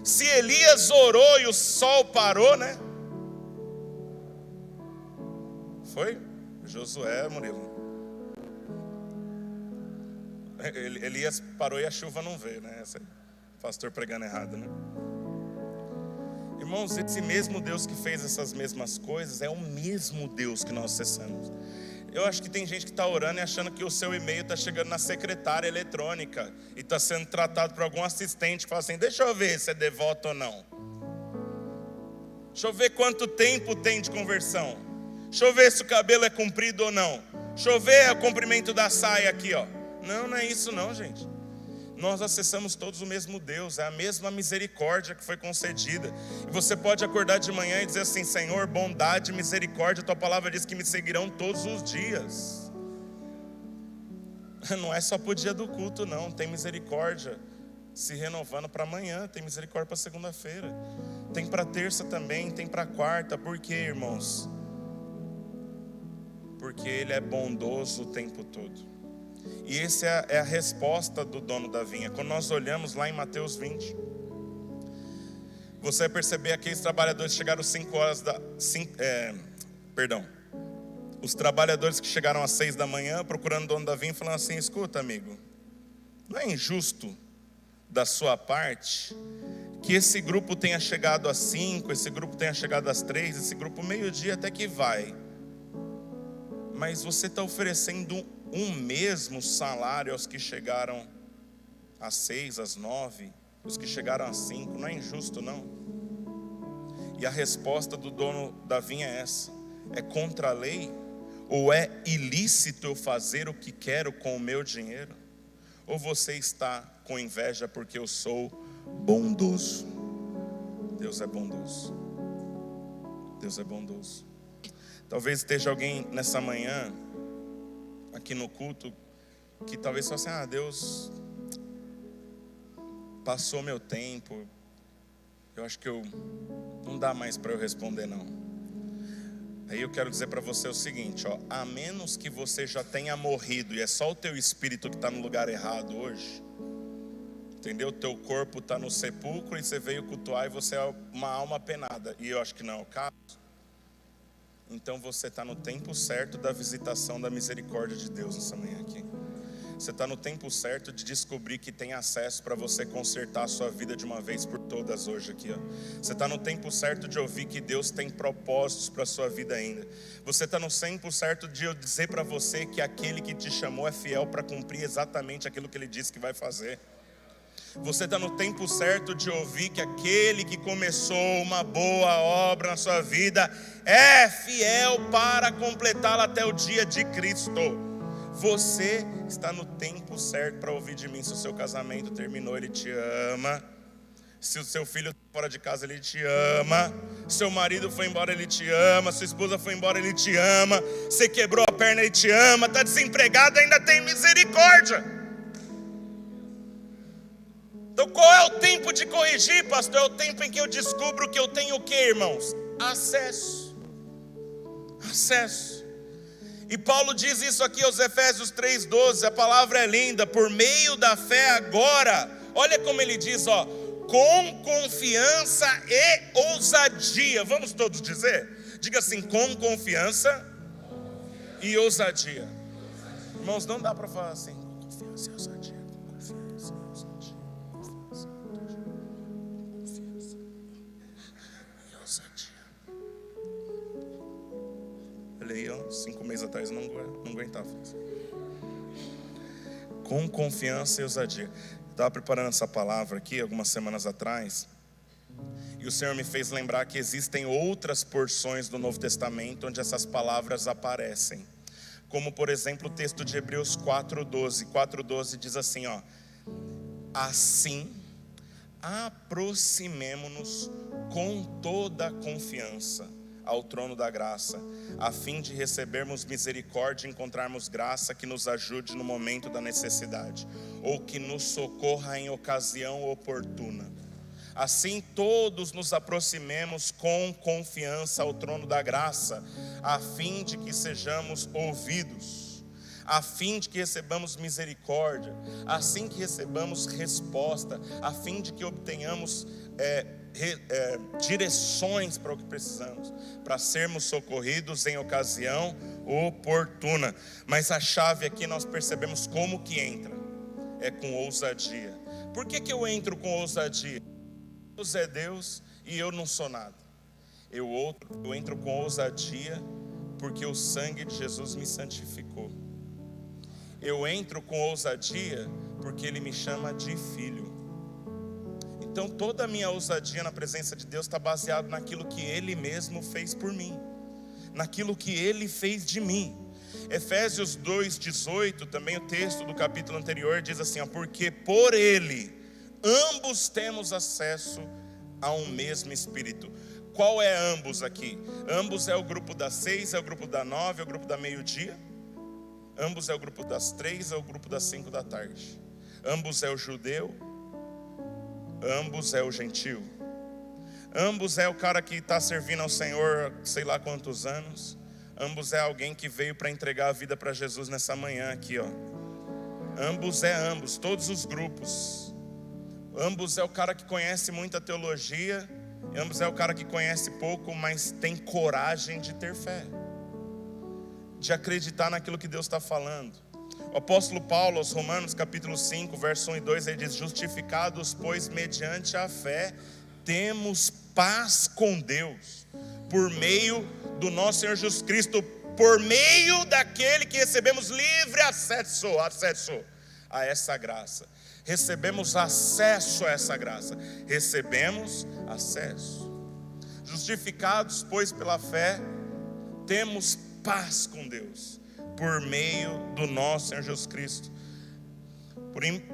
Se Elias orou e o sol parou, né? Foi? Josué, Murilo. Elias parou e a chuva não veio, né? Pastor pregando errado, né? Irmãos, esse mesmo Deus que fez essas mesmas coisas é o mesmo Deus que nós acessamos. Eu acho que tem gente que está orando e achando que o seu e-mail está chegando na secretária eletrônica e está sendo tratado por algum assistente que fala assim: deixa eu ver se é devoto ou não. Deixa eu ver quanto tempo tem de conversão. Deixa eu ver se o cabelo é comprido ou não. Deixa eu ver o comprimento da saia aqui, ó. Não é isso não, gente. Nós acessamos todos o mesmo Deus, é a mesma misericórdia que foi concedida. E você pode acordar de manhã e dizer assim: Senhor, bondade e misericórdia, tua palavra diz que me seguirão todos os dias. Não é só para o dia do culto não, tem misericórdia se renovando para amanhã, tem misericórdia para segunda-feira, tem para terça também, tem para quarta. Por quê, irmãos? Porque Ele é bondoso o tempo todo. E essa é a resposta do dono da vinha. Quando nós olhamos lá em Mateus 20, você vai perceber aqueles trabalhadores que chegaram 5 horas os trabalhadores que chegaram às 6 da manhã procurando o dono da vinha, falando assim: escuta, amigo, não é injusto da sua parte que esse grupo tenha chegado às 5, esse grupo tenha chegado às 3, esse grupo meio-dia até que vai, mas você está oferecendo um mesmo salário aos que chegaram às 6, às 9, os que chegaram às 5, não é injusto não? E a resposta do dono da vinha é essa: é contra a lei? Ou é ilícito eu fazer o que quero com o meu dinheiro? Ou você está com inveja porque eu sou bondoso? Deus é bondoso. Deus é bondoso. Talvez esteja alguém nessa manhã aqui no culto que talvez fale assim: Deus passou meu tempo, eu acho que não dá mais para eu responder não. Aí eu quero dizer para você o seguinte, a menos que você já tenha morrido e é só o teu espírito que está no lugar errado hoje, entendeu? O teu corpo está no sepulcro e você veio cultuar e você é uma alma penada, e eu acho que não é o caso. Então você está no tempo certo da visitação da misericórdia de Deus nessa manhã aqui. Você está no tempo certo de descobrir que tem acesso para você consertar a sua vida de uma vez por todas hoje aqui. Você está no tempo certo de ouvir que Deus tem propósitos para a sua vida ainda. Você está no tempo certo de eu dizer para você que aquele que te chamou é fiel para cumprir exatamente aquilo que Ele disse que vai fazer. Você está no tempo certo de ouvir que aquele que começou uma boa obra na sua vida é fiel para completá-la até o dia de Cristo. Você está no tempo certo para ouvir de mim: se o seu casamento terminou, Ele te ama. Se o seu filho está fora de casa, Ele te ama. Seu marido foi embora, Ele te ama. Sua esposa foi embora, Ele te ama. Você quebrou a perna, Ele te ama. Está desempregado, ainda tem misericórdia. Então qual é o tempo de corrigir, pastor? É o tempo em que eu descubro que eu tenho o que, irmãos? Acesso. E Paulo diz isso aqui aos Efésios 3:12, a palavra é linda: por meio da fé agora, olha como ele diz, com confiança e ousadia. Vamos todos dizer? Diga assim: com confiança e ousadia. Irmãos, não dá para falar assim: confiança e ousadia. Falei, 5 meses atrás eu não aguentava. Com confiança e ousadia. Estava preparando essa palavra aqui algumas semanas atrás, e o Senhor me fez lembrar que existem outras porções do Novo Testamento onde essas palavras aparecem. Como, por exemplo, o texto de Hebreus 4:12. 4:12 diz assim, assim, aproximemo-nos com toda a confiança ao trono da graça, a fim de recebermos misericórdia e encontrarmos graça que nos ajude no momento da necessidade, ou que nos socorra em ocasião oportuna. Assim todos nos aproximemos com confiança ao trono da graça, a fim de que sejamos ouvidos, a fim de que recebamos misericórdia, assim que recebamos resposta, a fim de que obtenhamos direções para o que precisamos, para sermos socorridos em ocasião oportuna. Mas a chave aqui nós percebemos como que entra, é com ousadia. Por que eu entro com ousadia? Deus é Deus e eu não sou nada. Eu entro com ousadia porque o sangue de Jesus me santificou. Eu entro com ousadia porque Ele me chama de filho. Então toda a minha ousadia na presença de Deus está baseado naquilo que Ele mesmo fez por mim, naquilo que Ele fez de mim. Efésios 2:18, também o texto do capítulo anterior diz assim, porque por Ele ambos temos acesso a um mesmo Espírito. Qual é ambos aqui? Ambos é o grupo das 6, é o grupo da 9, é o grupo da meio-dia. Ambos é o grupo das 3, é o grupo das 5 da tarde. Ambos é o judeu, ambos é o gentio. Ambos é o cara que está servindo ao Senhor sei lá quantos anos. Ambos é alguém que veio para entregar a vida para Jesus nessa manhã aqui, Ambos é ambos, todos os grupos. Ambos é o cara que conhece muita teologia, ambos é o cara que conhece pouco, mas tem coragem de ter fé, de acreditar naquilo que Deus está falando. O apóstolo Paulo, aos Romanos, capítulo 5, verso 1 e 2, ele diz, justificados, pois, mediante a fé, temos paz com Deus, por meio do nosso Senhor Jesus Cristo, por meio daquele que recebemos livre acesso a essa graça. Recebemos acesso a essa graça. Recebemos acesso. Justificados, pois, pela fé, temos paz com Deus, por meio do nosso Senhor Jesus Cristo,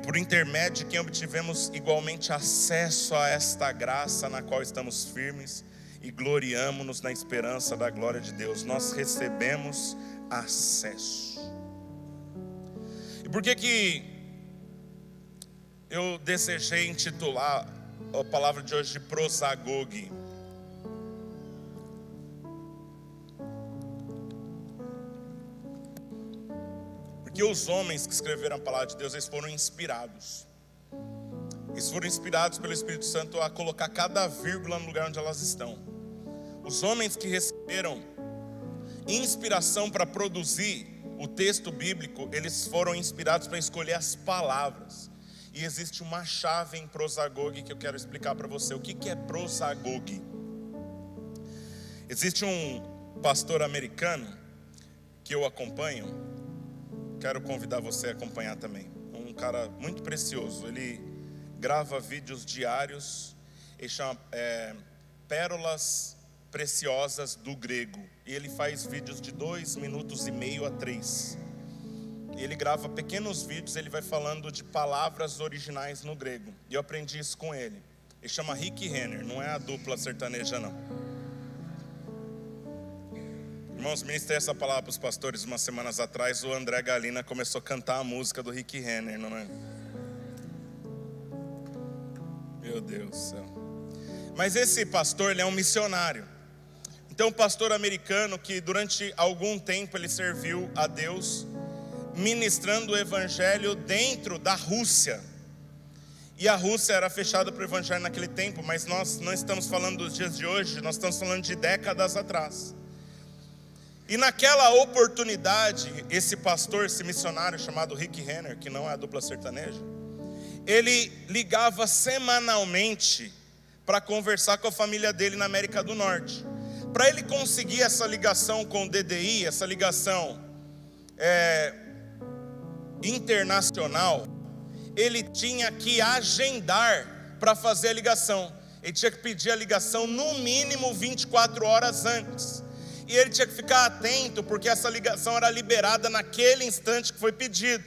por intermédio de quem obtivemos igualmente acesso a esta graça na qual estamos firmes e gloriamo-nos na esperança da glória de Deus. Nós recebemos acesso. E por que eu desejei intitular a palavra de hoje de prosagogue? Porque os homens que escreveram a palavra de Deus, eles foram inspirados. Eles foram inspirados pelo Espírito Santo a colocar cada vírgula no lugar onde elas estão. Os homens que receberam inspiração para produzir o texto bíblico, eles foram inspirados para escolher as palavras. E existe uma chave em prosagogue que eu quero explicar para você. O que é prosagogue? Existe um pastor americano que eu acompanho. Quero convidar você a acompanhar também. Um cara muito precioso. Ele grava vídeos diários. Ele chama Pérolas Preciosas do Grego. E ele faz vídeos de 2,5 minutos a 3. Ele grava pequenos vídeos, ele vai falando de palavras originais no grego. E eu aprendi isso com ele. Ele chama Rick Renner, não é a dupla sertaneja não. Irmãos, ministrei essa palavra para os pastores umas semanas atrás. O André Galina começou a cantar a música do Rick Renner, não é? Meu Deus do céu. Mas esse pastor, ele é um missionário. Então, um pastor americano que durante algum tempo ele serviu a Deus, ministrando o evangelho dentro da Rússia. E a Rússia era fechada para o evangelho naquele tempo, mas nós não estamos falando dos dias de hoje, nós estamos falando de décadas atrás. E naquela oportunidade, esse pastor, esse missionário chamado Rick Renner, que não é a dupla sertaneja, ele ligava semanalmente para conversar com a família dele na América do Norte. Para ele conseguir essa ligação com o DDI, essa ligação internacional, ele tinha que agendar para fazer a ligação. Ele tinha que pedir a ligação no mínimo 24 horas antes. E ele tinha que ficar atento, porque essa ligação era liberada naquele instante que foi pedido.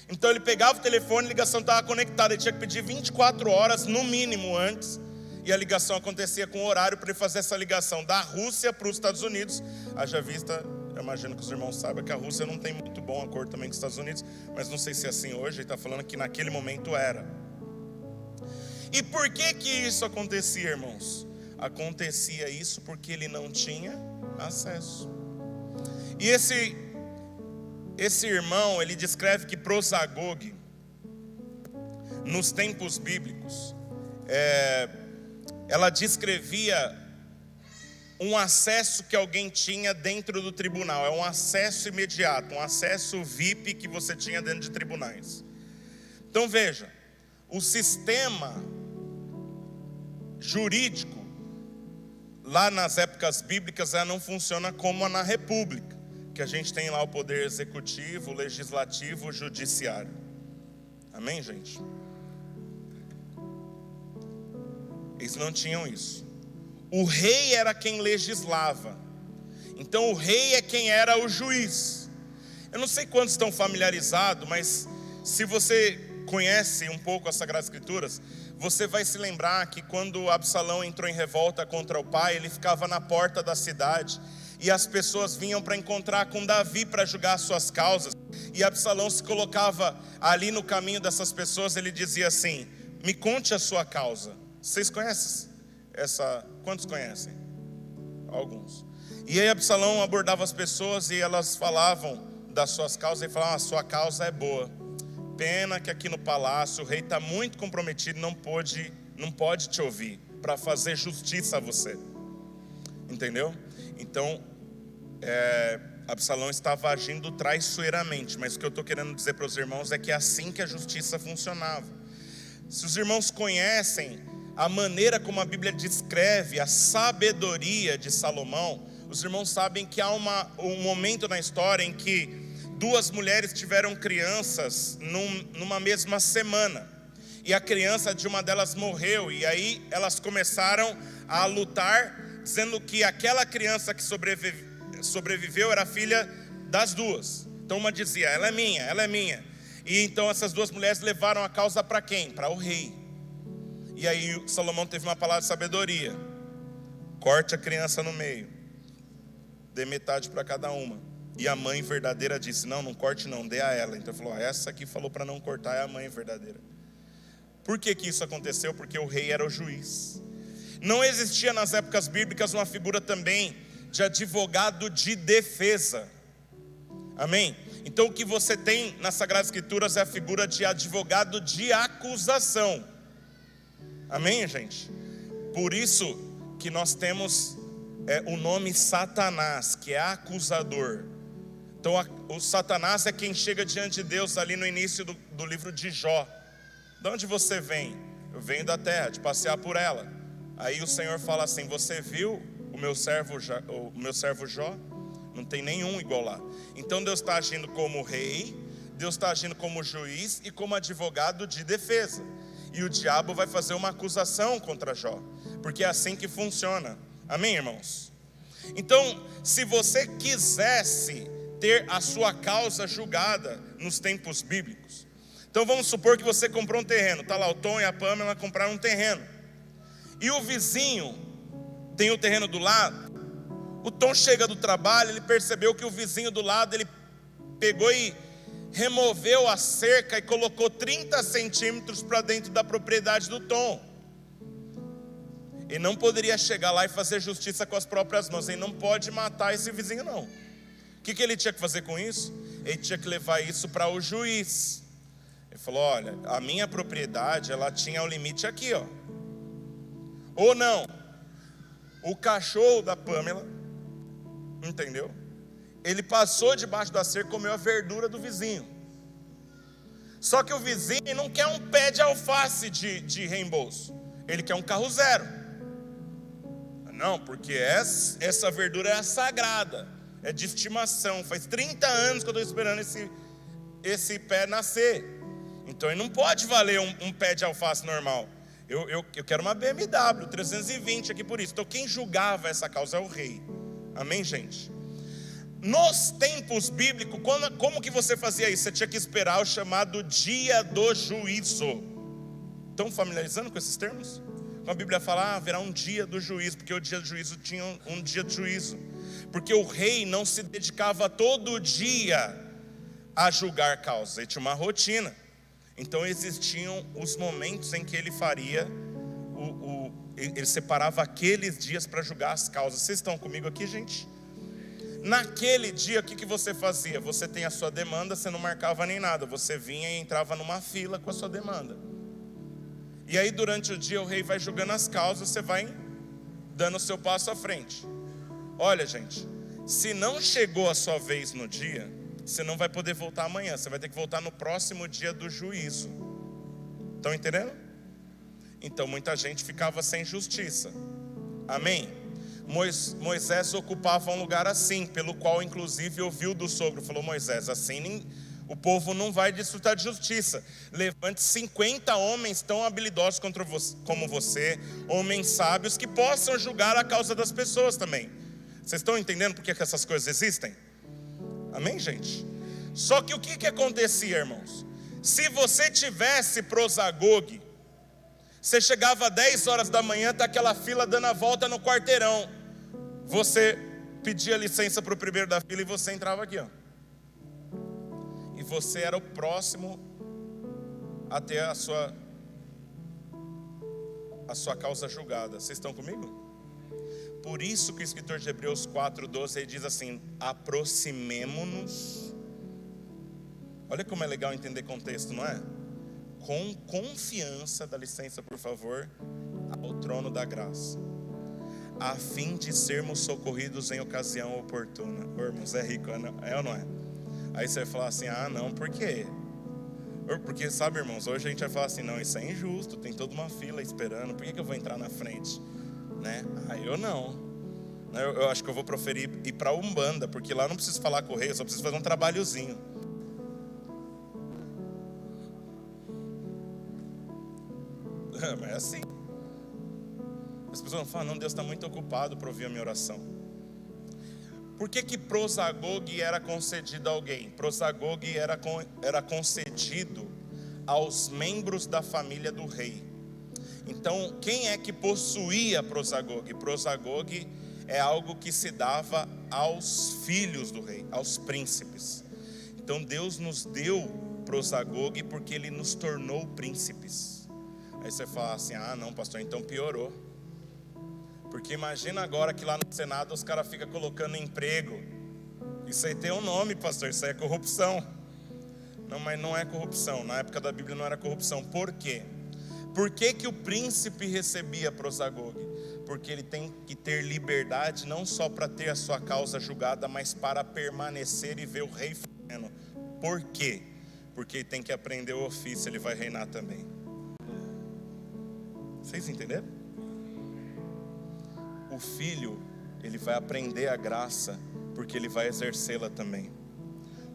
Então ele pegava o telefone, a ligação estava conectada, ele tinha que pedir 24 horas no mínimo antes. E a ligação acontecia com o horário para ele fazer essa ligação da Rússia para os Estados Unidos. Haja vista, eu imagino que os irmãos saibam que a Rússia não tem muito bom acordo também com os Estados Unidos, mas não sei se é assim hoje. Ele está falando que naquele momento era. E por que que isso acontecia, irmãos? Acontecia isso porque ele não tinha acesso. E esse irmão, ele descreve que Prosagogue, nos tempos bíblicos, ela descrevia um acesso que alguém tinha dentro do tribunal. É um acesso imediato, um acesso VIP que você tinha dentro de tribunais. Então veja, o sistema jurídico lá nas épocas bíblicas não funciona como na república, que a gente tem lá o poder executivo, o legislativo, o judiciário. Amém, gente? Eles não tinham isso. O rei era quem legislava. Então o rei é quem era o juiz. Eu não sei quantos estão familiarizados, mas se você conhece um pouco as Sagradas Escrituras, você vai se lembrar que quando Absalão entrou em revolta contra o pai, ele ficava na porta da cidade, e as pessoas vinham para encontrar com Davi para julgar suas causas, e Absalão se colocava ali no caminho dessas pessoas. Ele dizia assim: me conte a sua causa. Vocês conhecem essa? Quantos conhecem? Alguns. E aí Absalão abordava as pessoas e elas falavam das suas causas, e falavam: a sua causa é boa, pena que aqui no palácio o rei está muito comprometido, não pode te ouvir para fazer justiça a você. Entendeu? Então Absalão estava agindo traiçoeiramente, mas o que eu estou querendo dizer para os irmãos é que é assim que a justiça funcionava. Se os irmãos conhecem a maneira como a Bíblia descreve a sabedoria de Salomão, os irmãos sabem que há um momento na história em que duas mulheres tiveram crianças numa mesma semana, e a criança de uma delas morreu, e aí elas começaram a lutar, dizendo que aquela criança que sobreviveu era filha das duas. Então uma dizia: ela é minha. E então essas duas mulheres levaram a causa para quem? Para o rei. E aí Salomão teve uma palavra de sabedoria: corte a criança no meio, dê metade para cada uma. E a mãe verdadeira disse: não corte não, dê a ela. Então ele falou: essa que falou para não cortar é a mãe verdadeira. Por que que isso aconteceu? Porque o rei era o juiz. Não existia nas épocas bíblicas uma figura também de advogado de defesa. Amém? Então o que você tem nas Sagradas Escrituras é a figura de advogado de acusação. Amém, gente? Por isso que nós temos o nome Satanás, que é acusador. Então o Satanás é quem chega diante de Deus ali no início do livro de Jó. De onde você vem? Eu venho da terra, de passear por ela. Aí o Senhor fala assim: você viu o meu servo Jó? Não tem nenhum igual lá. Então Deus está agindo como rei, Deus está agindo como juiz e como advogado de defesa. E o diabo vai fazer uma acusação contra Jó, porque é assim que funciona. Amém, irmãos? Então, se você quisesse ter a sua causa julgada nos tempos bíblicos, então vamos supor que você comprou um terreno. Está lá o Tom e a Pamela compraram um terreno, e o vizinho tem o terreno do lado. O Tom chega do trabalho, ele percebeu que o vizinho do lado, ele pegou e removeu a cerca e colocou 30 centímetros para dentro da propriedade do Tom. Ele não poderia chegar lá e fazer justiça com as próprias mãos. Ele não pode matar esse vizinho, não. O que ele tinha que fazer com isso? Ele tinha que levar isso para o juiz. Ele falou: olha, a minha propriedade, ela tinha o limite aqui, ó. Ou não, o cachorro da Pamela, entendeu? Ele passou debaixo da cerca e comeu a verdura do vizinho. Só que o vizinho não quer um pé de alface de reembolso. Ele quer um carro zero. Não, porque essa verdura é sagrada, é de estimação. Faz 30 anos que eu estou esperando esse pé nascer. Então ele não pode valer um pé de alface normal. Eu quero uma BMW 320 aqui por isso. Então quem julgava essa causa é o rei. Amém, gente? Nos tempos bíblicos, como que você fazia isso? Você tinha que esperar o chamado dia do juízo. Estão familiarizando com esses termos? Quando a Bíblia fala, haverá um dia do juízo, porque o dia do juízo tinha um dia de juízo. Porque o rei não se dedicava todo dia a julgar causas, ele tinha uma rotina. Então existiam os momentos em que ele faria, ele separava aqueles dias para julgar as causas. Vocês estão comigo aqui, gente? Naquele dia, o que você fazia? Você tem a sua demanda, você não marcava nem nada. Você vinha e entrava numa fila com a sua demanda. E aí durante o dia o rei vai julgando as causas, você vai dando o seu passo à frente. Olha, gente, se não chegou a sua vez no dia, você não vai poder voltar amanhã. Você vai ter que voltar no próximo dia do juízo. Estão entendendo? Então muita gente ficava sem justiça. Amém? Moisés ocupava um lugar assim, pelo qual inclusive ouviu do sogro. Falou, Moisés, assim o povo não vai desfrutar de justiça. Levante 50 homens tão habilidosos como você, homens sábios, que possam julgar a causa das pessoas também. Vocês estão entendendo por que essas coisas existem? Amém, gente? Só que o que acontecia, irmãos? Se você tivesse prosagogue, você chegava às 10 horas da manhã, tá aquela fila dando a volta no quarteirão. Você pedia licença para o primeiro da fila e você entrava aqui, ó. E você era o próximo a ter a sua causa julgada. Vocês estão comigo? Por isso que o escritor de Hebreus 4:12 ele diz assim: aproximemo-nos. Olha como é legal entender contexto, não é? Com confiança, dá licença por favor, ao trono da graça, a fim de sermos socorridos em ocasião oportuna. Ô, irmãos, é rico, é ou não é? Aí você vai falar assim, não, por quê? Porque sabe, irmãos, hoje a gente vai falar assim, não, isso é injusto, tem toda uma fila esperando, por que eu vou entrar na frente? Né? Eu não. Eu acho que eu vou preferir ir para a Umbanda, porque lá eu não preciso falar com o rei, eu só preciso fazer um trabalhozinho. Mas é assim. As pessoas falam, não, Deus está muito ocupado para ouvir a minha oração. Por que prosagogue era concedido a alguém? Prosagogue era concedido aos membros da família do rei. Então, quem é que possuía prosagogue? Prosagogue é algo que se dava aos filhos do rei, aos príncipes. Então, Deus nos deu prosagogue porque Ele nos tornou príncipes. Aí você fala assim, não, pastor, então piorou. Porque imagina agora que lá no Senado os caras ficam colocando emprego. Isso aí tem um nome, pastor, isso aí é corrupção. Não, mas não é corrupção. Na época da Bíblia não era corrupção. Por quê? Por que o príncipe recebia prosagogue? Porque ele tem que ter liberdade, não só para ter a sua causa julgada, mas para permanecer e ver o rei fazendo. Por quê? Porque ele tem que aprender o ofício, ele vai reinar também. Vocês entenderam? O filho, ele vai aprender a graça, porque ele vai exercê-la também.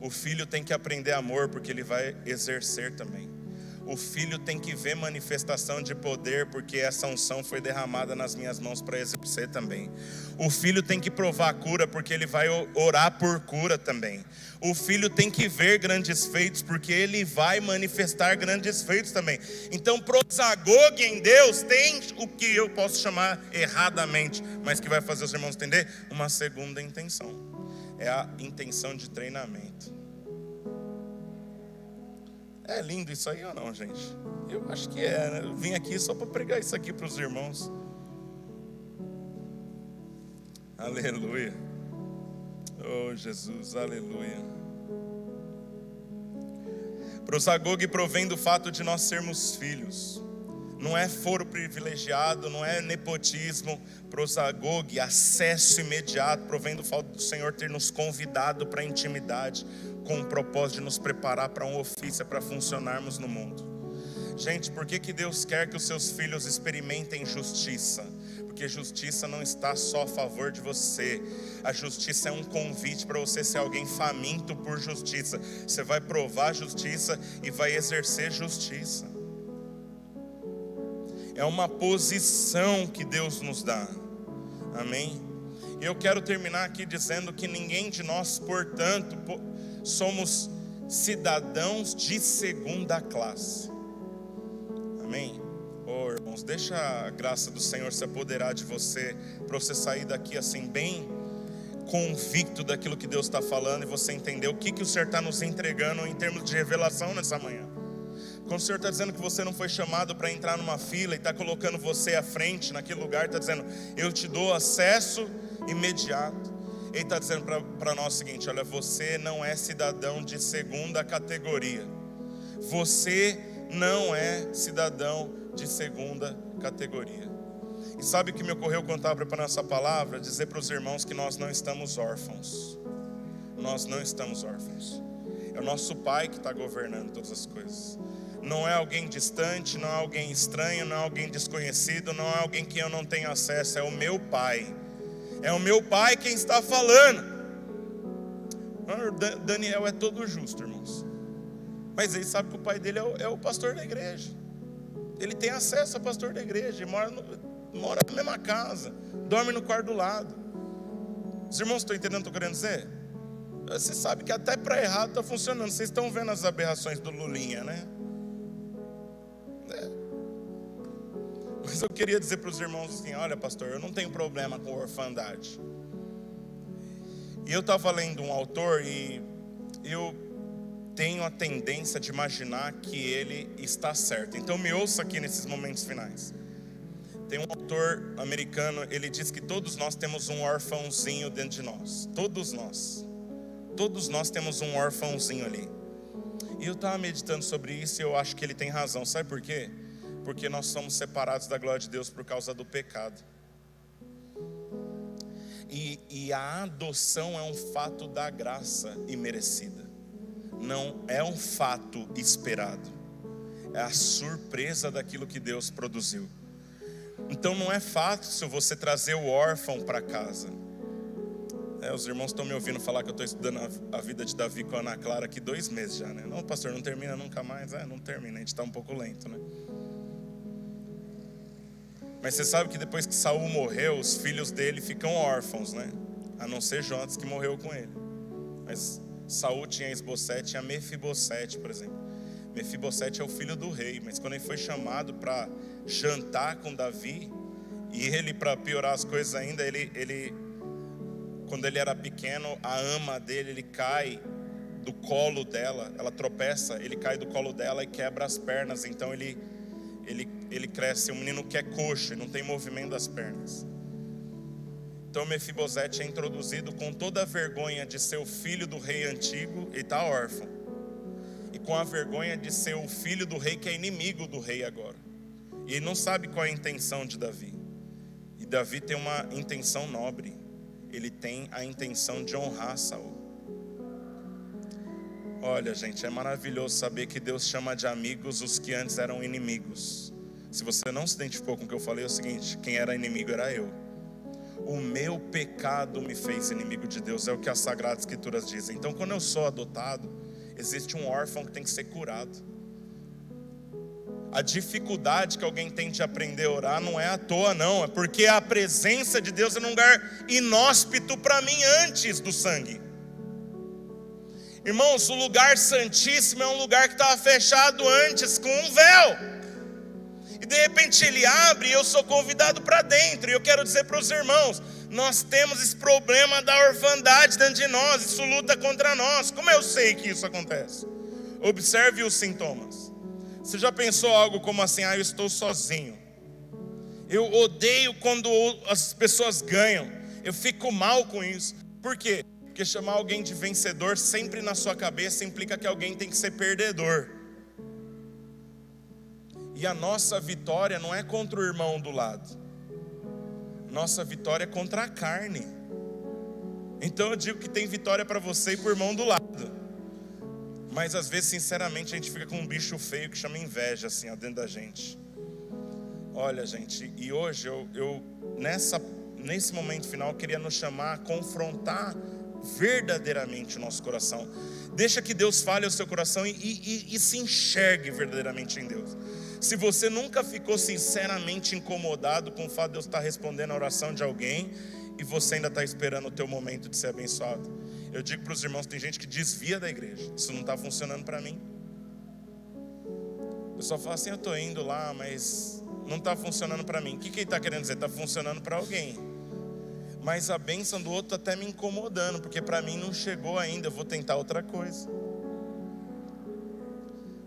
O filho tem que aprender amor, porque ele vai exercer também. O filho tem que ver manifestação de poder, porque essa unção foi derramada nas minhas mãos para exercer também. O filho tem que provar a cura, porque ele vai orar por cura também. O filho tem que ver grandes feitos, porque ele vai manifestar grandes feitos também. Então, prosagogue em Deus tem o que eu posso chamar erradamente, mas que vai fazer os irmãos entender, uma segunda intenção. É a intenção de treinamento. É lindo isso aí ou não, gente? Eu acho que é, né? Eu vim aqui só para pregar isso aqui para os irmãos. Aleluia. Oh Jesus, aleluia. Prosagogue provém do fato de nós sermos filhos. Não é foro privilegiado, não é nepotismo. Prosagogue, acesso imediato, provém do fato do Senhor ter nos convidado para a intimidade, com o propósito de nos preparar para um ofício, para funcionarmos no mundo. Gente, por que Deus quer que os seus filhos experimentem justiça? Porque justiça não está só a favor de você. A justiça é um convite para você ser alguém faminto por justiça. Você vai provar justiça e vai exercer justiça. É uma posição que Deus nos dá. Amém? Eu quero terminar aqui dizendo que ninguém de nós, portanto, somos cidadãos de segunda classe. Amém? Oh, irmãos, deixa a graça do Senhor se apoderar de você, para você sair daqui assim bem convicto daquilo que Deus está falando, e você entender o que o Senhor está nos entregando em termos de revelação nessa manhã. Quando o Senhor está dizendo que você não foi chamado para entrar numa fila e está colocando você à frente naquele lugar, está dizendo, eu te dou acesso imediato. Ele está dizendo para nós o seguinte: olha, você não é cidadão de segunda categoria. Você não é cidadão de segunda categoria. E sabe o que me ocorreu quando estava preparando essa palavra? Dizer para os irmãos que nós não estamos órfãos. Nós não estamos órfãos. É o nosso Pai que está governando todas as coisas. Não é alguém distante, não é alguém estranho, não é alguém desconhecido, não é alguém que eu não tenho acesso, é o meu Pai. É o meu Pai quem está falando. Daniel é todo justo, irmãos. Mas ele sabe que o pai dele é o pastor da igreja. Ele tem acesso ao pastor da igreja, ele mora na mesma casa, dorme no quarto do lado. Os irmãos estão entendendo o que eu estou querendo dizer? Você sabe que até para errado está funcionando. Vocês estão vendo as aberrações do Lulinha, né? Mas eu queria dizer para os irmãos assim: olha, pastor, eu não tenho problema com orfandade. E eu estava lendo um autor e eu tenho a tendência de imaginar que ele está certo. Então me ouça aqui nesses momentos finais. Tem um autor americano, ele diz que todos nós temos um órfãozinho dentro de nós. Todos nós temos um órfãozinho ali. E eu estava meditando sobre isso e eu acho que ele tem razão. Sabe por quê? Porque nós somos separados da glória de Deus por causa do pecado. E a adoção é um fato da graça imerecida. Não é um fato esperado. É a surpresa daquilo que Deus produziu. Então não é fácil você trazer o órfão para casa. Os irmãos estão me ouvindo falar que eu estou estudando a vida de Davi com a Ana Clara aqui 2 meses já, né? Não, pastor, não termina nunca mais. Não termina, a gente está um pouco lento, né? Mas você sabe que depois que Saul morreu, os filhos dele ficam órfãos, né? A não ser Jonatas, que morreu com ele. Mas Saul tinha Esbocete, tinha Mefibosete, por exemplo. Mefibosete é o filho do rei, mas quando ele foi chamado para jantar com Davi, e ele, para piorar as coisas ainda, quando ele era pequeno, a ama dele, ele cai do colo dela, ela tropeça, ele cai do colo dela e quebra as pernas. Então ele cresce, um menino que é coxo e não tem movimento das pernas. Então Mefibosete é introduzido com toda a vergonha de ser o filho do rei antigo, e está órfão, e com a vergonha de ser o filho do rei que é inimigo do rei agora. E ele não sabe qual é a intenção de Davi. E Davi tem uma intenção nobre. Ele tem a intenção de honrar Saul. Olha, gente, é maravilhoso saber que Deus chama de amigos os que antes eram inimigos. Se você não se identificou com o que eu falei, é o seguinte: quem era inimigo era eu. O meu pecado me fez inimigo de Deus, é o que as Sagradas Escrituras dizem. Então, quando eu sou adotado, existe um órfão que tem que ser curado. A dificuldade que alguém tem de aprender a orar não é à toa, não. É porque a presença de Deus é num lugar inóspito para mim antes do sangue. Irmãos, o lugar santíssimo é um lugar que estava fechado antes com um véu. E de repente ele abre e eu sou convidado para dentro. E eu quero dizer para os irmãos, nós temos esse problema da orfandade dentro de nós. Isso luta contra nós. Como eu sei que isso acontece? Observe os sintomas. Você já pensou algo como assim: eu estou sozinho. Eu odeio quando as pessoas ganham. Eu fico mal com isso. Por quê? Porque chamar alguém de vencedor sempre na sua cabeça implica que alguém tem que ser perdedor. E a nossa vitória não é contra o irmão do lado. Nossa vitória é contra a carne. Então eu digo que tem vitória para você e para o irmão do lado. Mas às vezes, sinceramente, a gente fica com um bicho feio que chama inveja, assim, ó, dentro da gente. Olha, gente, e hoje eu nesse momento final, eu queria nos chamar a confrontar verdadeiramente o nosso coração. Deixa que Deus fale ao seu coração e se enxergue verdadeiramente em Deus. Se você nunca ficou sinceramente incomodado com o fato de Deus estar respondendo a oração de alguém e você ainda está esperando o teu momento de ser abençoado, eu digo para os irmãos, tem gente que desvia da igreja. Isso não está funcionando para mim. Eu só falo assim, eu estou indo lá, mas não está funcionando para mim. O que ele está querendo dizer? Está funcionando para alguém, mas a bênção do outro está até me incomodando, porque para mim não chegou ainda, eu vou tentar outra coisa.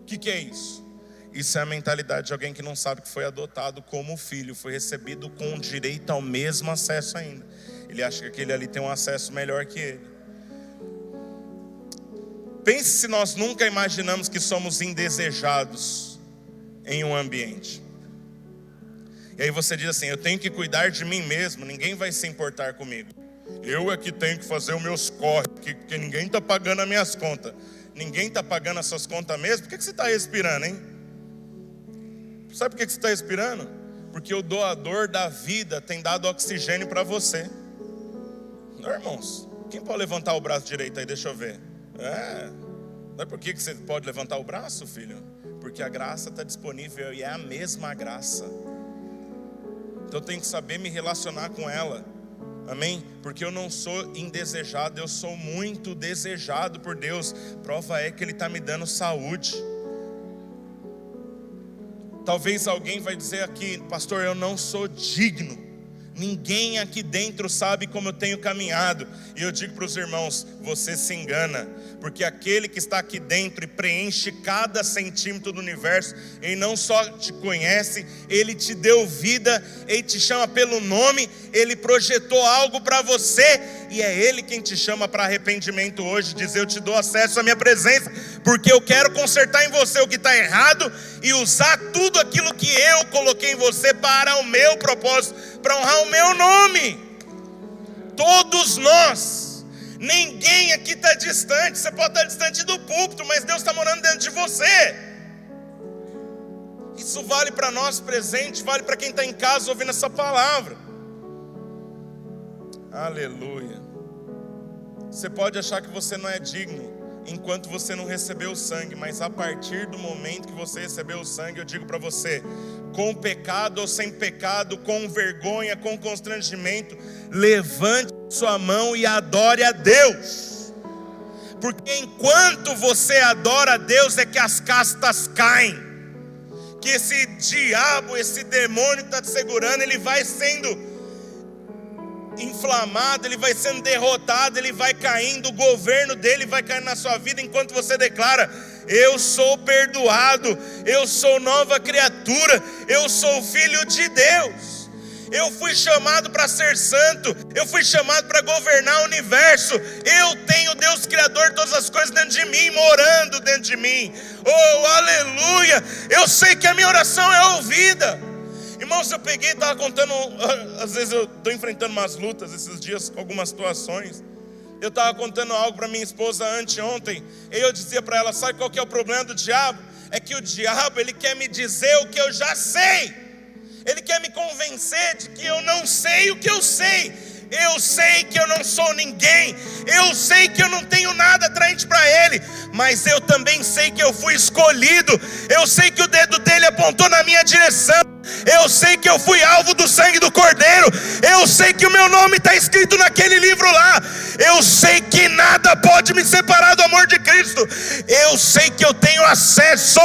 O que é isso? Isso é a mentalidade de alguém que não sabe que foi adotado como filho, foi recebido com direito ao mesmo acesso ainda. Ele acha que aquele ali tem um acesso melhor que ele. Pense se nós nunca imaginamos que somos indesejados em um ambiente. E aí você diz assim, eu tenho que cuidar de mim mesmo, ninguém vai se importar comigo. Eu é que tenho que fazer os meus corres, porque ninguém está pagando as minhas contas. Ninguém está pagando as suas contas mesmo? Por que você está respirando, hein? Sabe por que você está respirando? Porque o doador da vida tem dado oxigênio para você. Não, irmãos, quem pode levantar o braço direito aí? Deixa eu ver. Sabe por que você pode levantar o braço, filho? Porque a graça está disponível e é a mesma graça. Então eu tenho que saber me relacionar com ela. Amém? Porque eu não sou indesejado, eu sou muito desejado por Deus. Prova é que Ele está me dando saúde. Talvez alguém vai dizer aqui, pastor, eu não sou digno. Ninguém aqui dentro sabe como eu tenho caminhado. E eu digo para os irmãos, você se engana. Porque aquele que está aqui dentro e preenche cada centímetro do universo, Ele não só te conhece, Ele te deu vida, Ele te chama pelo nome, Ele projetou algo para você, e é Ele quem te chama para arrependimento hoje, diz, eu te dou acesso à minha presença, porque eu quero consertar em você o que está errado, e usar tudo aquilo que eu coloquei em você para o meu propósito, para honrar o meu nome. Todos nós. Ninguém aqui está distante. Você pode estar distante do púlpito, mas Deus está morando dentro de você. Isso vale para nós presente, vale para quem está em casa ouvindo essa palavra. Aleluia. Você pode achar que você não é digno enquanto você não recebeu o sangue, mas a partir do momento que você recebeu o sangue, eu digo para você, com pecado ou sem pecado, com vergonha, com constrangimento, levante sua mão e adore a Deus, porque enquanto você adora a Deus é que as castas caem, que esse diabo, esse demônio que está te segurando, ele vai sendo inflamado, ele vai sendo derrotado, ele vai caindo, o governo dele vai cair na sua vida, enquanto você declara, eu sou perdoado, eu sou nova criatura, eu sou filho de Deus. Eu fui chamado para ser santo, eu fui chamado para governar o universo, eu tenho Deus Criador de todas as coisas dentro de mim, morando dentro de mim, oh aleluia, eu sei que a minha oração é ouvida. Irmãos, eu peguei e estava contando, às vezes eu estou enfrentando umas lutas esses dias com algumas situações, eu estava contando algo para minha esposa anteontem, e eu dizia para ela, sabe qual que é o problema do diabo? É que o diabo, ele quer me dizer o que eu já sei. Ele quer me convencer de que eu não sei o que eu sei. Eu sei que eu não sou ninguém. Eu sei que eu não tenho nada atraente para Ele. Mas eu também sei que eu fui escolhido. Eu sei que o dedo dele apontou na minha direção. Eu sei que eu fui alvo do sangue do Cordeiro. Eu sei que o meu nome está escrito naquele livro lá. Eu sei que nada pode me separar do amor de Cristo. Eu sei que eu tenho acesso.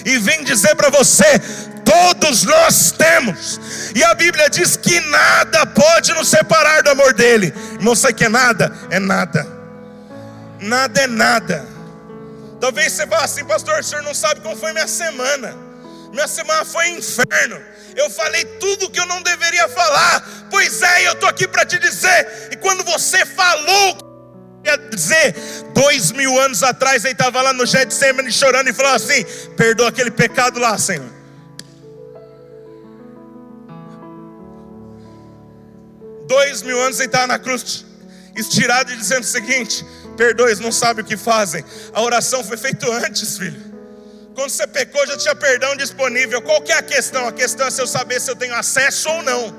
E vim dizer para você, todos nós temos, e a Bíblia diz que nada pode nos separar do amor dele. Irmão, sabe que é nada? É nada. Nada é nada. Talvez você fale assim, pastor, o senhor não sabe como foi minha semana. Minha semana foi inferno. Eu falei tudo que eu não deveria falar. Pois é, eu estou aqui para te dizer. E quando você falou o que eu queria dizer, 2000 anos atrás, ele estava lá no Getsemane chorando e falou assim, perdoa aquele pecado lá, Senhor. 2000 anos ele estava na cruz, estirado e dizendo o seguinte, perdoa, eles não sabem o que fazem. A oração foi feita antes, filho. Quando você pecou já tinha perdão disponível. Qual que é a questão? A questão é se eu saber se eu tenho acesso ou não.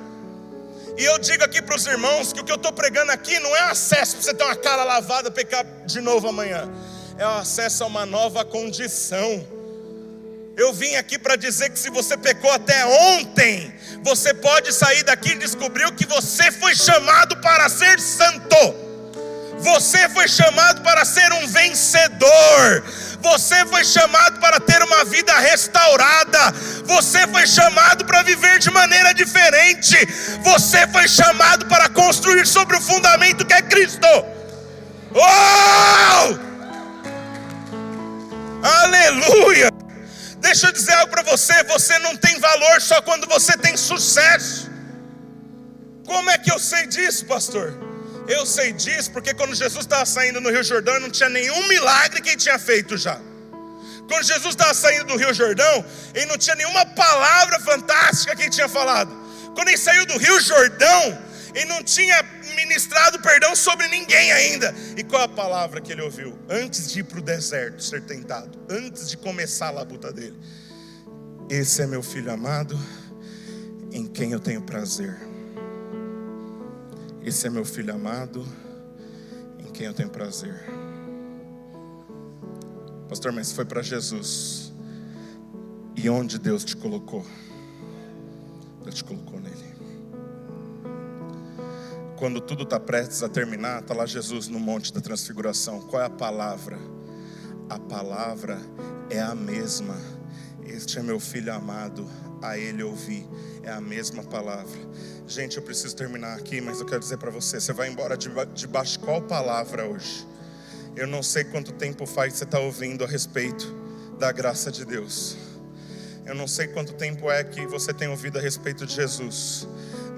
E eu digo aqui para os irmãos que o que eu estou pregando aqui não é acesso para você ter uma cara lavada, pecar de novo amanhã. É o acesso a uma nova condição. Eu vim aqui para dizer que se você pecou até ontem, você pode sair daqui e descobrir que você foi chamado para ser santo. Você foi chamado para ser um vencedor. Você foi chamado para ter uma vida restaurada. Você foi chamado para viver de maneira diferente. Você foi chamado para construir sobre o fundamento que é Cristo. Oh! Aleluia! Deixa eu dizer algo para você. Você não tem valor só quando você tem sucesso. Como é que eu sei disso, pastor? Eu sei disso porque quando Jesus estava saindo no Rio Jordão, não tinha nenhum milagre que ele tinha feito já. Quando Jesus estava saindo do Rio Jordão, ele não tinha nenhuma palavra fantástica que ele tinha falado. Quando ele saiu do Rio Jordão, ele não tinha ministrado perdão sobre ninguém ainda. E qual a palavra que ele ouviu? Antes de ir para o deserto ser tentado, antes de começar a labuta dele: esse é meu filho amado, em quem eu tenho prazer. Esse é meu filho amado, em quem eu tenho prazer. Pastor, mas foi para Jesus. E onde Deus te colocou? Deus te colocou nele. Quando tudo está prestes a terminar, está lá Jesus no Monte da Transfiguração. Qual é a palavra? A palavra é a mesma. Este é meu filho amado, a ele ouvi. É a mesma palavra. Gente, eu preciso terminar aqui, mas eu quero dizer para você: você vai embora debaixo de qual palavra hoje? Eu não sei quanto tempo faz que você está ouvindo a respeito da graça de Deus. Eu não sei quanto tempo é que você tem ouvido a respeito de Jesus.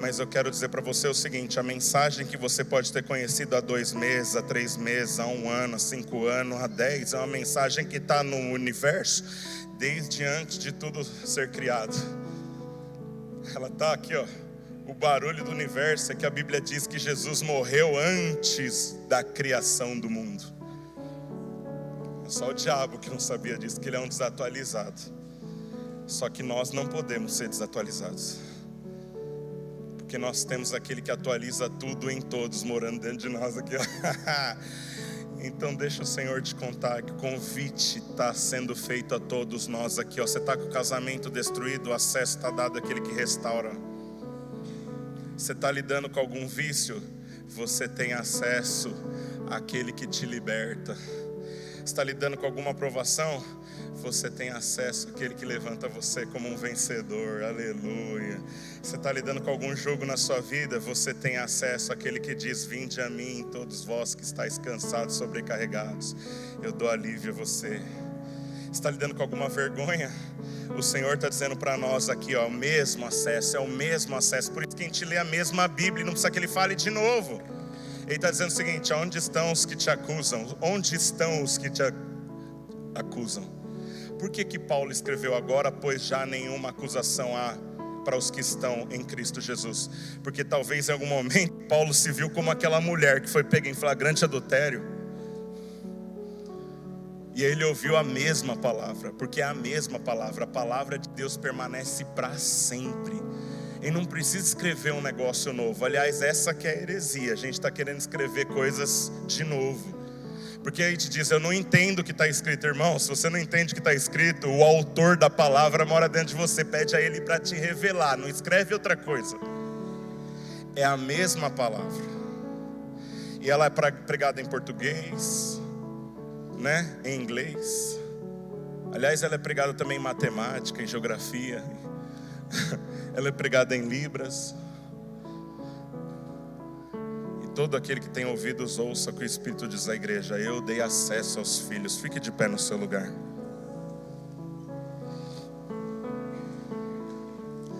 Mas eu quero dizer para você o seguinte: a mensagem que você pode ter conhecido há 2 meses, há 3 meses, há 1 ano, há 5 anos, há 10, é uma mensagem que está no universo desde antes de tudo ser criado. Ela está aqui, ó. O barulho do universo é que a Bíblia diz que Jesus morreu antes da criação do mundo. É só o diabo que não sabia disso, que ele é um desatualizado. Só que nós não podemos ser desatualizados, porque nós temos aquele que atualiza tudo em todos, morando dentro de nós aqui, ó. Então deixa o Senhor te contar que o convite está sendo feito a todos nós aqui, ó. Você está com o casamento destruído, o acesso está dado àquele que restaura. Você está lidando com algum vício, você tem acesso àquele que te liberta. Você está lidando com alguma provação, você tem acesso àquele que levanta você como um vencedor. Aleluia. Você está lidando com algum jugo na sua vida, você tem acesso àquele que diz: vinde a mim, todos vós que estáis cansados, sobrecarregados, eu dou alívio a você. Você está lidando com alguma vergonha, o Senhor está dizendo para nós aqui, ó, o mesmo acesso, é o mesmo acesso. Por isso que a gente lê a mesma Bíblia, não precisa que ele fale de novo. Ele está dizendo o seguinte: onde estão os que te acusam? Onde estão os que te acusam? Por que Paulo escreveu agora? Pois já nenhuma acusação há para os que estão em Cristo Jesus. Porque talvez em algum momento Paulo se viu como aquela mulher que foi pega em flagrante adultério, e ele ouviu a mesma palavra, porque é a mesma palavra. A palavra de Deus permanece para sempre. E não precisa escrever um negócio novo. Aliás, essa que é a heresia. A gente está querendo escrever coisas de novo. Porque aí te diz: eu não entendo o que está escrito. Irmão, se você não entende o que está escrito, o autor da palavra mora dentro de você. Pede a ele para te revelar, não escreve outra coisa. É a mesma palavra. E ela é pregada em português, né? Em inglês. Aliás, ela é pregada também em matemática, em geografia. Ela é pregada em Libras. E todo aquele que tem ouvidos ouça o que o Espírito diz à igreja: eu dei acesso aos filhos. Fique de pé no seu lugar.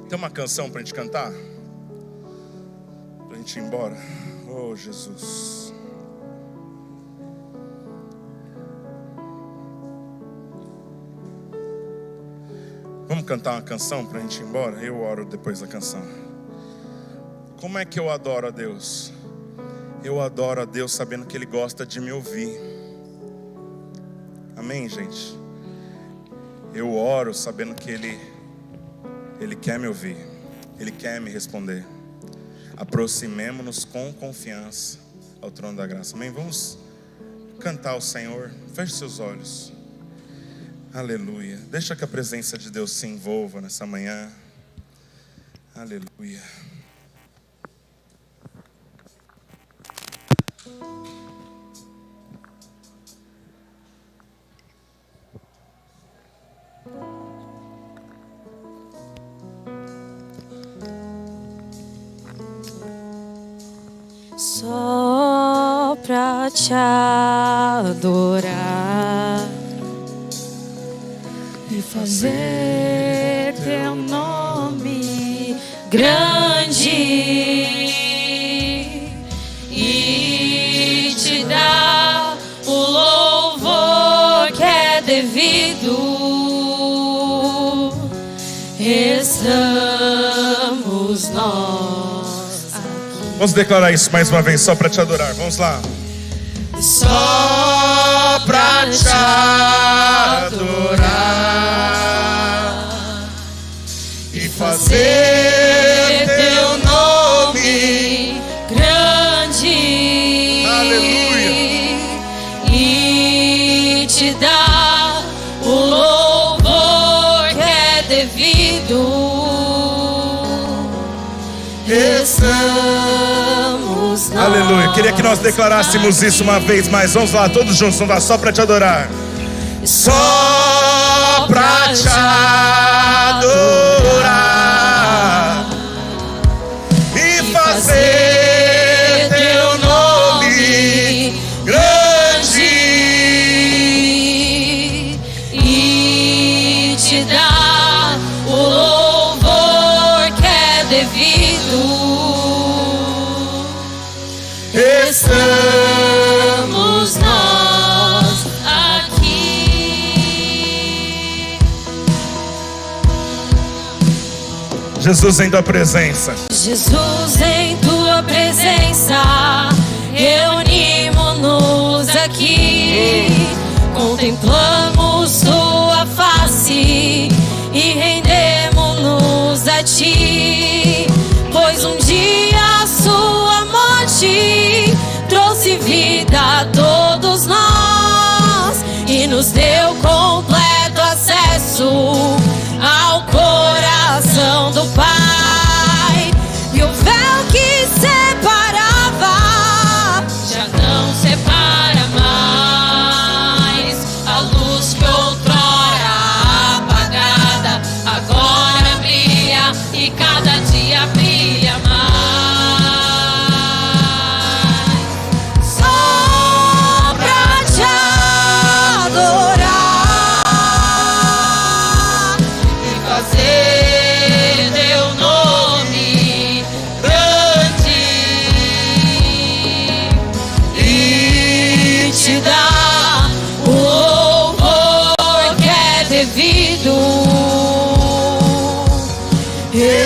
Tem uma canção para a gente cantar? Para a gente ir embora? Oh, Jesus. Vamos cantar uma canção para a gente ir embora? Eu oro depois da canção. Como é que eu adoro a Deus? Eu adoro a Deus sabendo que Ele gosta de me ouvir. Amém, gente? Eu oro sabendo que Ele quer me ouvir. Ele quer me responder. aproximemo-nos com confiança ao trono da graça. Amém? Vamos cantar ao Senhor. Feche seus olhos. Aleluia. Deixa que a presença de Deus se envolva nessa manhã. Aleluia. Só pra te adorar e fazer teu nome grande e te dar o louvor que é devido. Estamos nós. Vamos declarar isso mais uma vez, só para te adorar. Vamos lá. Só pra te adorar E fazer teu nome grande. Aleluia. E te dar o louvor que é devido. Estamos nós. Aleluia. Queria que nós declarássemos isso uma vez mais. Vamos lá, todos juntos. Vamos lá, só para te adorar. Só pra te adorar e fazer teu nome grande e te dar o louvor que é devido. Estamos nós aqui. Jesus em tua presença. Jesus, em tua presença, reunimos-nos aqui, contemplamos tua face e rendemos-nos a ti, pois um dia a sua morte trouxe vida a todos nós e nos deu completo acesso ao coração do Pai. E o véu que separava já não separa mais. A luz que outrora apagada agora brilha e cada dia brilha mais. Só pra te adorar e fazer teu nome grande e te dar o louvor que é devido.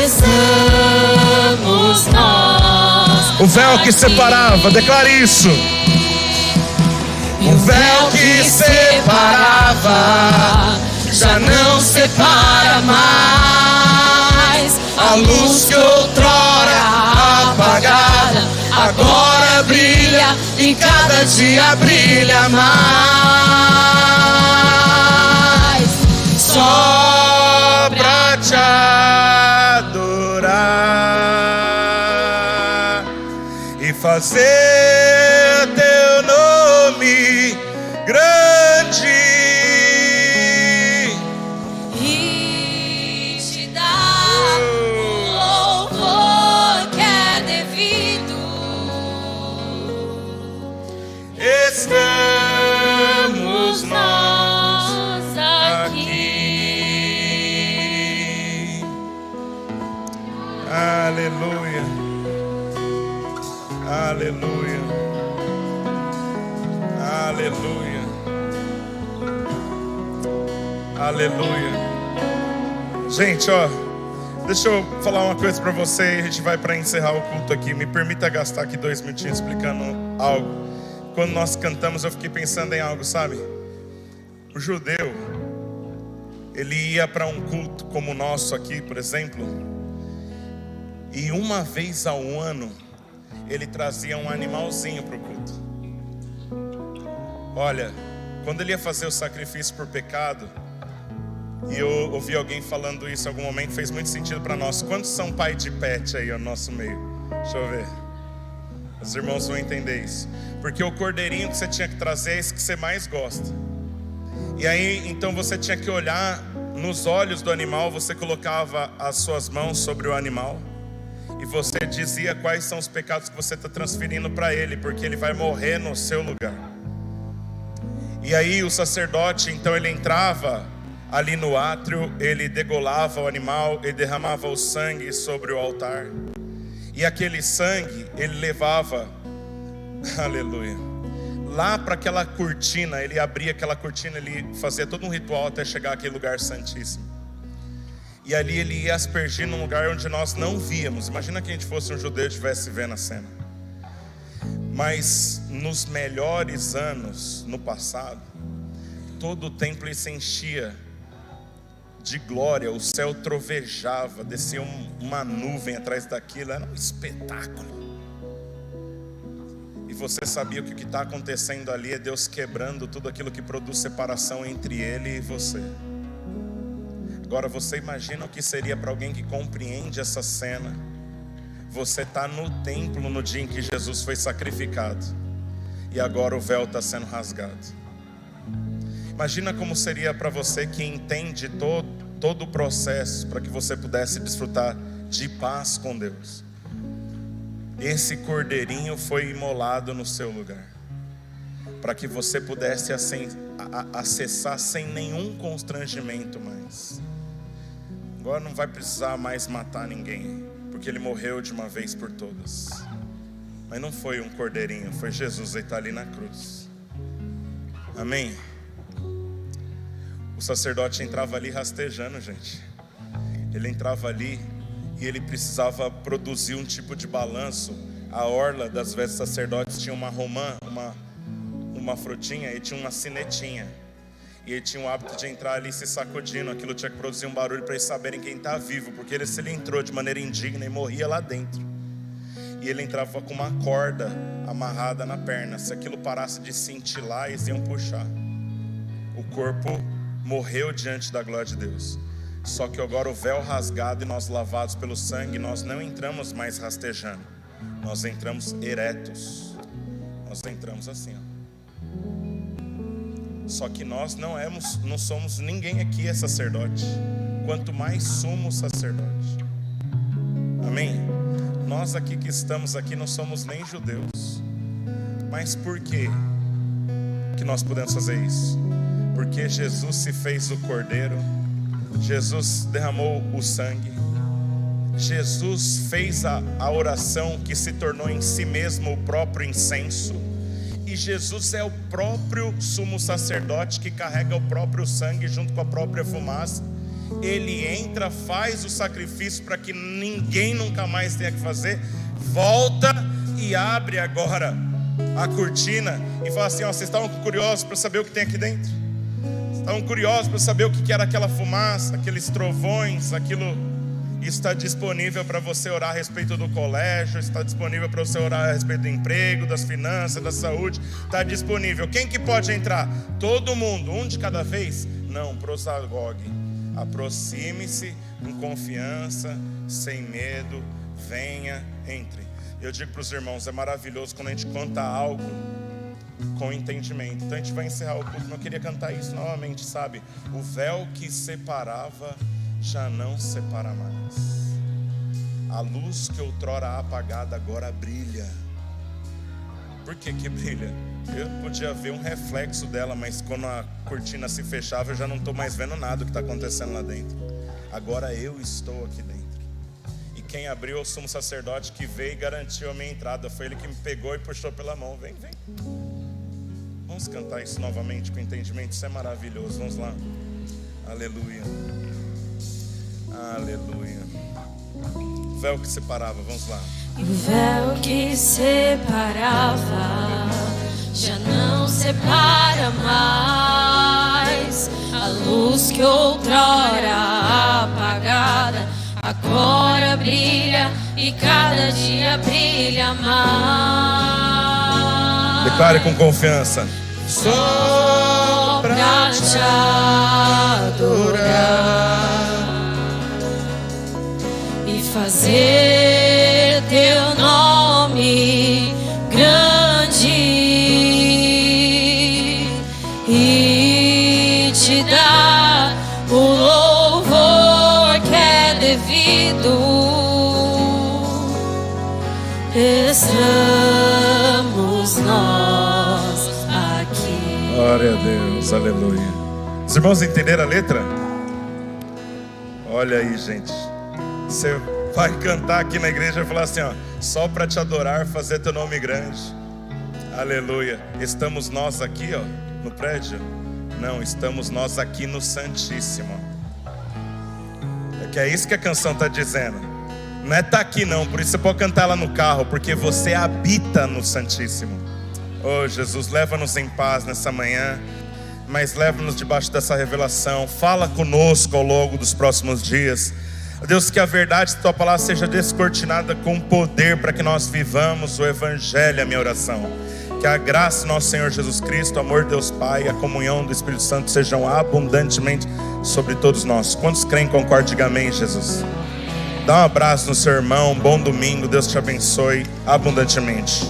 Estamos nós. O véu que separava, declare isso. O véu que separava já não separa mais. A luz que outrora apagada agora brilha e cada dia brilha mais. Só pra te adorar e fazer teu nome grande E te dar o louvor que é devido. estamos nós aqui. Aleluia. Aleluia. Aleluia. Aleluia. Gente, ó, deixa eu falar uma coisa pra você e a gente vai pra encerrar o culto aqui. Me permita gastar aqui 2 minutinhos explicando algo. Quando nós cantamos, eu fiquei pensando em algo, sabe? O judeu, ele ia para um culto como o nosso aqui, por exemplo, E uma vez ao ano, ele trazia um animalzinho para o culto. Olha, quando ele ia fazer o sacrifício por pecado, e eu ouvi alguém falando isso em algum momento, fez muito sentido para nós. Quantos são pai de pet aí no nosso meio? Deixa eu ver. Os irmãos vão entender isso. Porque o cordeirinho que você tinha que trazer é esse que você mais gosta. E aí, então você tinha que olhar nos olhos do animal, você colocava as suas mãos sobre o animal e você dizia quais são os pecados que você está transferindo para ele, porque ele vai morrer no seu lugar. E aí o sacerdote, então ele entrava ali no átrio, ele degolava o animal, ele derramava o sangue sobre o altar. E aquele sangue ele levava, aleluia, lá para aquela cortina, ele abria aquela cortina, ele fazia todo um ritual até chegar àquele lugar santíssimo. E ali ele ia aspergir num lugar onde nós não víamos. Imagina que a gente fosse um judeu e estivesse vendo a cena. Mas nos melhores anos, no passado, todo o templo se enchia de glória, o céu trovejava, descia uma nuvem atrás daquilo, era um espetáculo. E você sabia que o que está acontecendo ali é Deus quebrando tudo aquilo que produz separação entre Ele e você. Agora você imagina o que seria para alguém que compreende essa cena. Você está no templo no dia em que Jesus foi sacrificado, e agora o véu está sendo rasgado. Imagina como seria para você que entende todo o processo, para que você pudesse desfrutar de paz com Deus. Esse cordeirinho foi imolado no seu lugar, para que você pudesse acessar sem nenhum constrangimento mais. Agora não vai precisar mais matar ninguém, porque ele morreu de uma vez por todas. Mas não foi um cordeirinho, foi Jesus, ele está ali na cruz. Amém? O sacerdote entrava ali rastejando, gente. Ele entrava ali e ele precisava produzir um tipo de balanço. A orla das vestes dos sacerdotes tinha uma romã, uma frutinha, e tinha uma sinetinha. E ele tinha o hábito de entrar ali se sacudindo. Aquilo tinha que produzir um barulho para eles saberem quem está vivo, porque se ele entrou de maneira indigna e morria lá dentro. E ele entrava com uma corda amarrada na perna. Se aquilo parasse de cintilar, eles iam puxar. O corpo morreu diante da glória de Deus. Só que agora o véu rasgado e nós lavados pelo sangue, nós não entramos mais rastejando. Nós entramos eretos. Nós entramos assim, ó. Só que nós não somos ninguém aqui é sacerdote, quanto mais sumo sacerdote. Amém? Nós aqui que estamos aqui não somos nem judeus. Mas por quê que nós podemos fazer isso? Porque Jesus se fez o cordeiro, Jesus derramou o sangue, Jesus fez a oração que se tornou em si mesmo o próprio incenso. E Jesus é o próprio sumo sacerdote que carrega o próprio sangue junto com a própria fumaça. Ele entra, faz o sacrifício para que ninguém nunca mais tenha que fazer. Volta e abre agora a cortina e fala assim, ó, vocês estavam curiosos para saber o que tem aqui dentro? Estavam curiosos para saber o que era aquela fumaça, aqueles trovões, aquilo... Está disponível para você orar a respeito do colégio, está disponível para você orar a respeito do emprego, das finanças, da saúde. Está disponível. Quem que pode entrar? Todo mundo, um de cada vez? Não, prosagogue. Aproxime-se com confiança, sem medo, venha, entre. Eu digo para os irmãos, é maravilhoso quando a gente canta algo com entendimento. Então a gente vai encerrar o culto, mas eu queria cantar isso novamente, sabe? O véu que separava já não separa mais. A luz que outrora apagada agora brilha. Por que brilha? Eu podia ver um reflexo dela, mas quando a cortina se fechava eu já não estou mais vendo nada do que está acontecendo lá dentro. Agora eu estou aqui dentro. E quem abriu é o sumo sacerdote que veio e garantiu a minha entrada. Foi ele que me pegou e puxou pela mão. Vem. Vamos cantar isso novamente com entendimento. Isso é maravilhoso. Vamos lá. Aleluia. Aleluia. O véu que separava, vamos lá. O véu que separava já não separa mais. A luz que outrora apagada agora brilha e cada dia brilha mais. Declare com confiança. Só pra te adorar e fazer teu nome grande e te dar o louvor que é devido. Estamos nós aqui. Glória a Deus, aleluia. Os irmãos entenderam a letra? Olha aí, gente. Você vai cantar aqui na igreja e falar assim, ó: só para te adorar, fazer teu nome grande. Aleluia. Estamos nós aqui, ó, no prédio? Não, estamos nós aqui no Santíssimo. É que é isso que a canção está dizendo. Não é tá aqui não, por isso você pode cantar lá no carro, porque você habita no Santíssimo. Oh Jesus, leva-nos em paz nessa manhã, mas leva-nos debaixo dessa revelação. Fala conosco ao longo dos próximos dias. Deus, que a verdade da tua palavra seja descortinada com poder, para que nós vivamos o Evangelho, a minha oração. Que a graça do nosso Senhor Jesus Cristo, o amor de Deus Pai e a comunhão do Espírito Santo sejam abundantemente sobre todos nós. Quantos creem, concordam, diga amém, Jesus. Dá um abraço no seu irmão, bom domingo, Deus te abençoe abundantemente.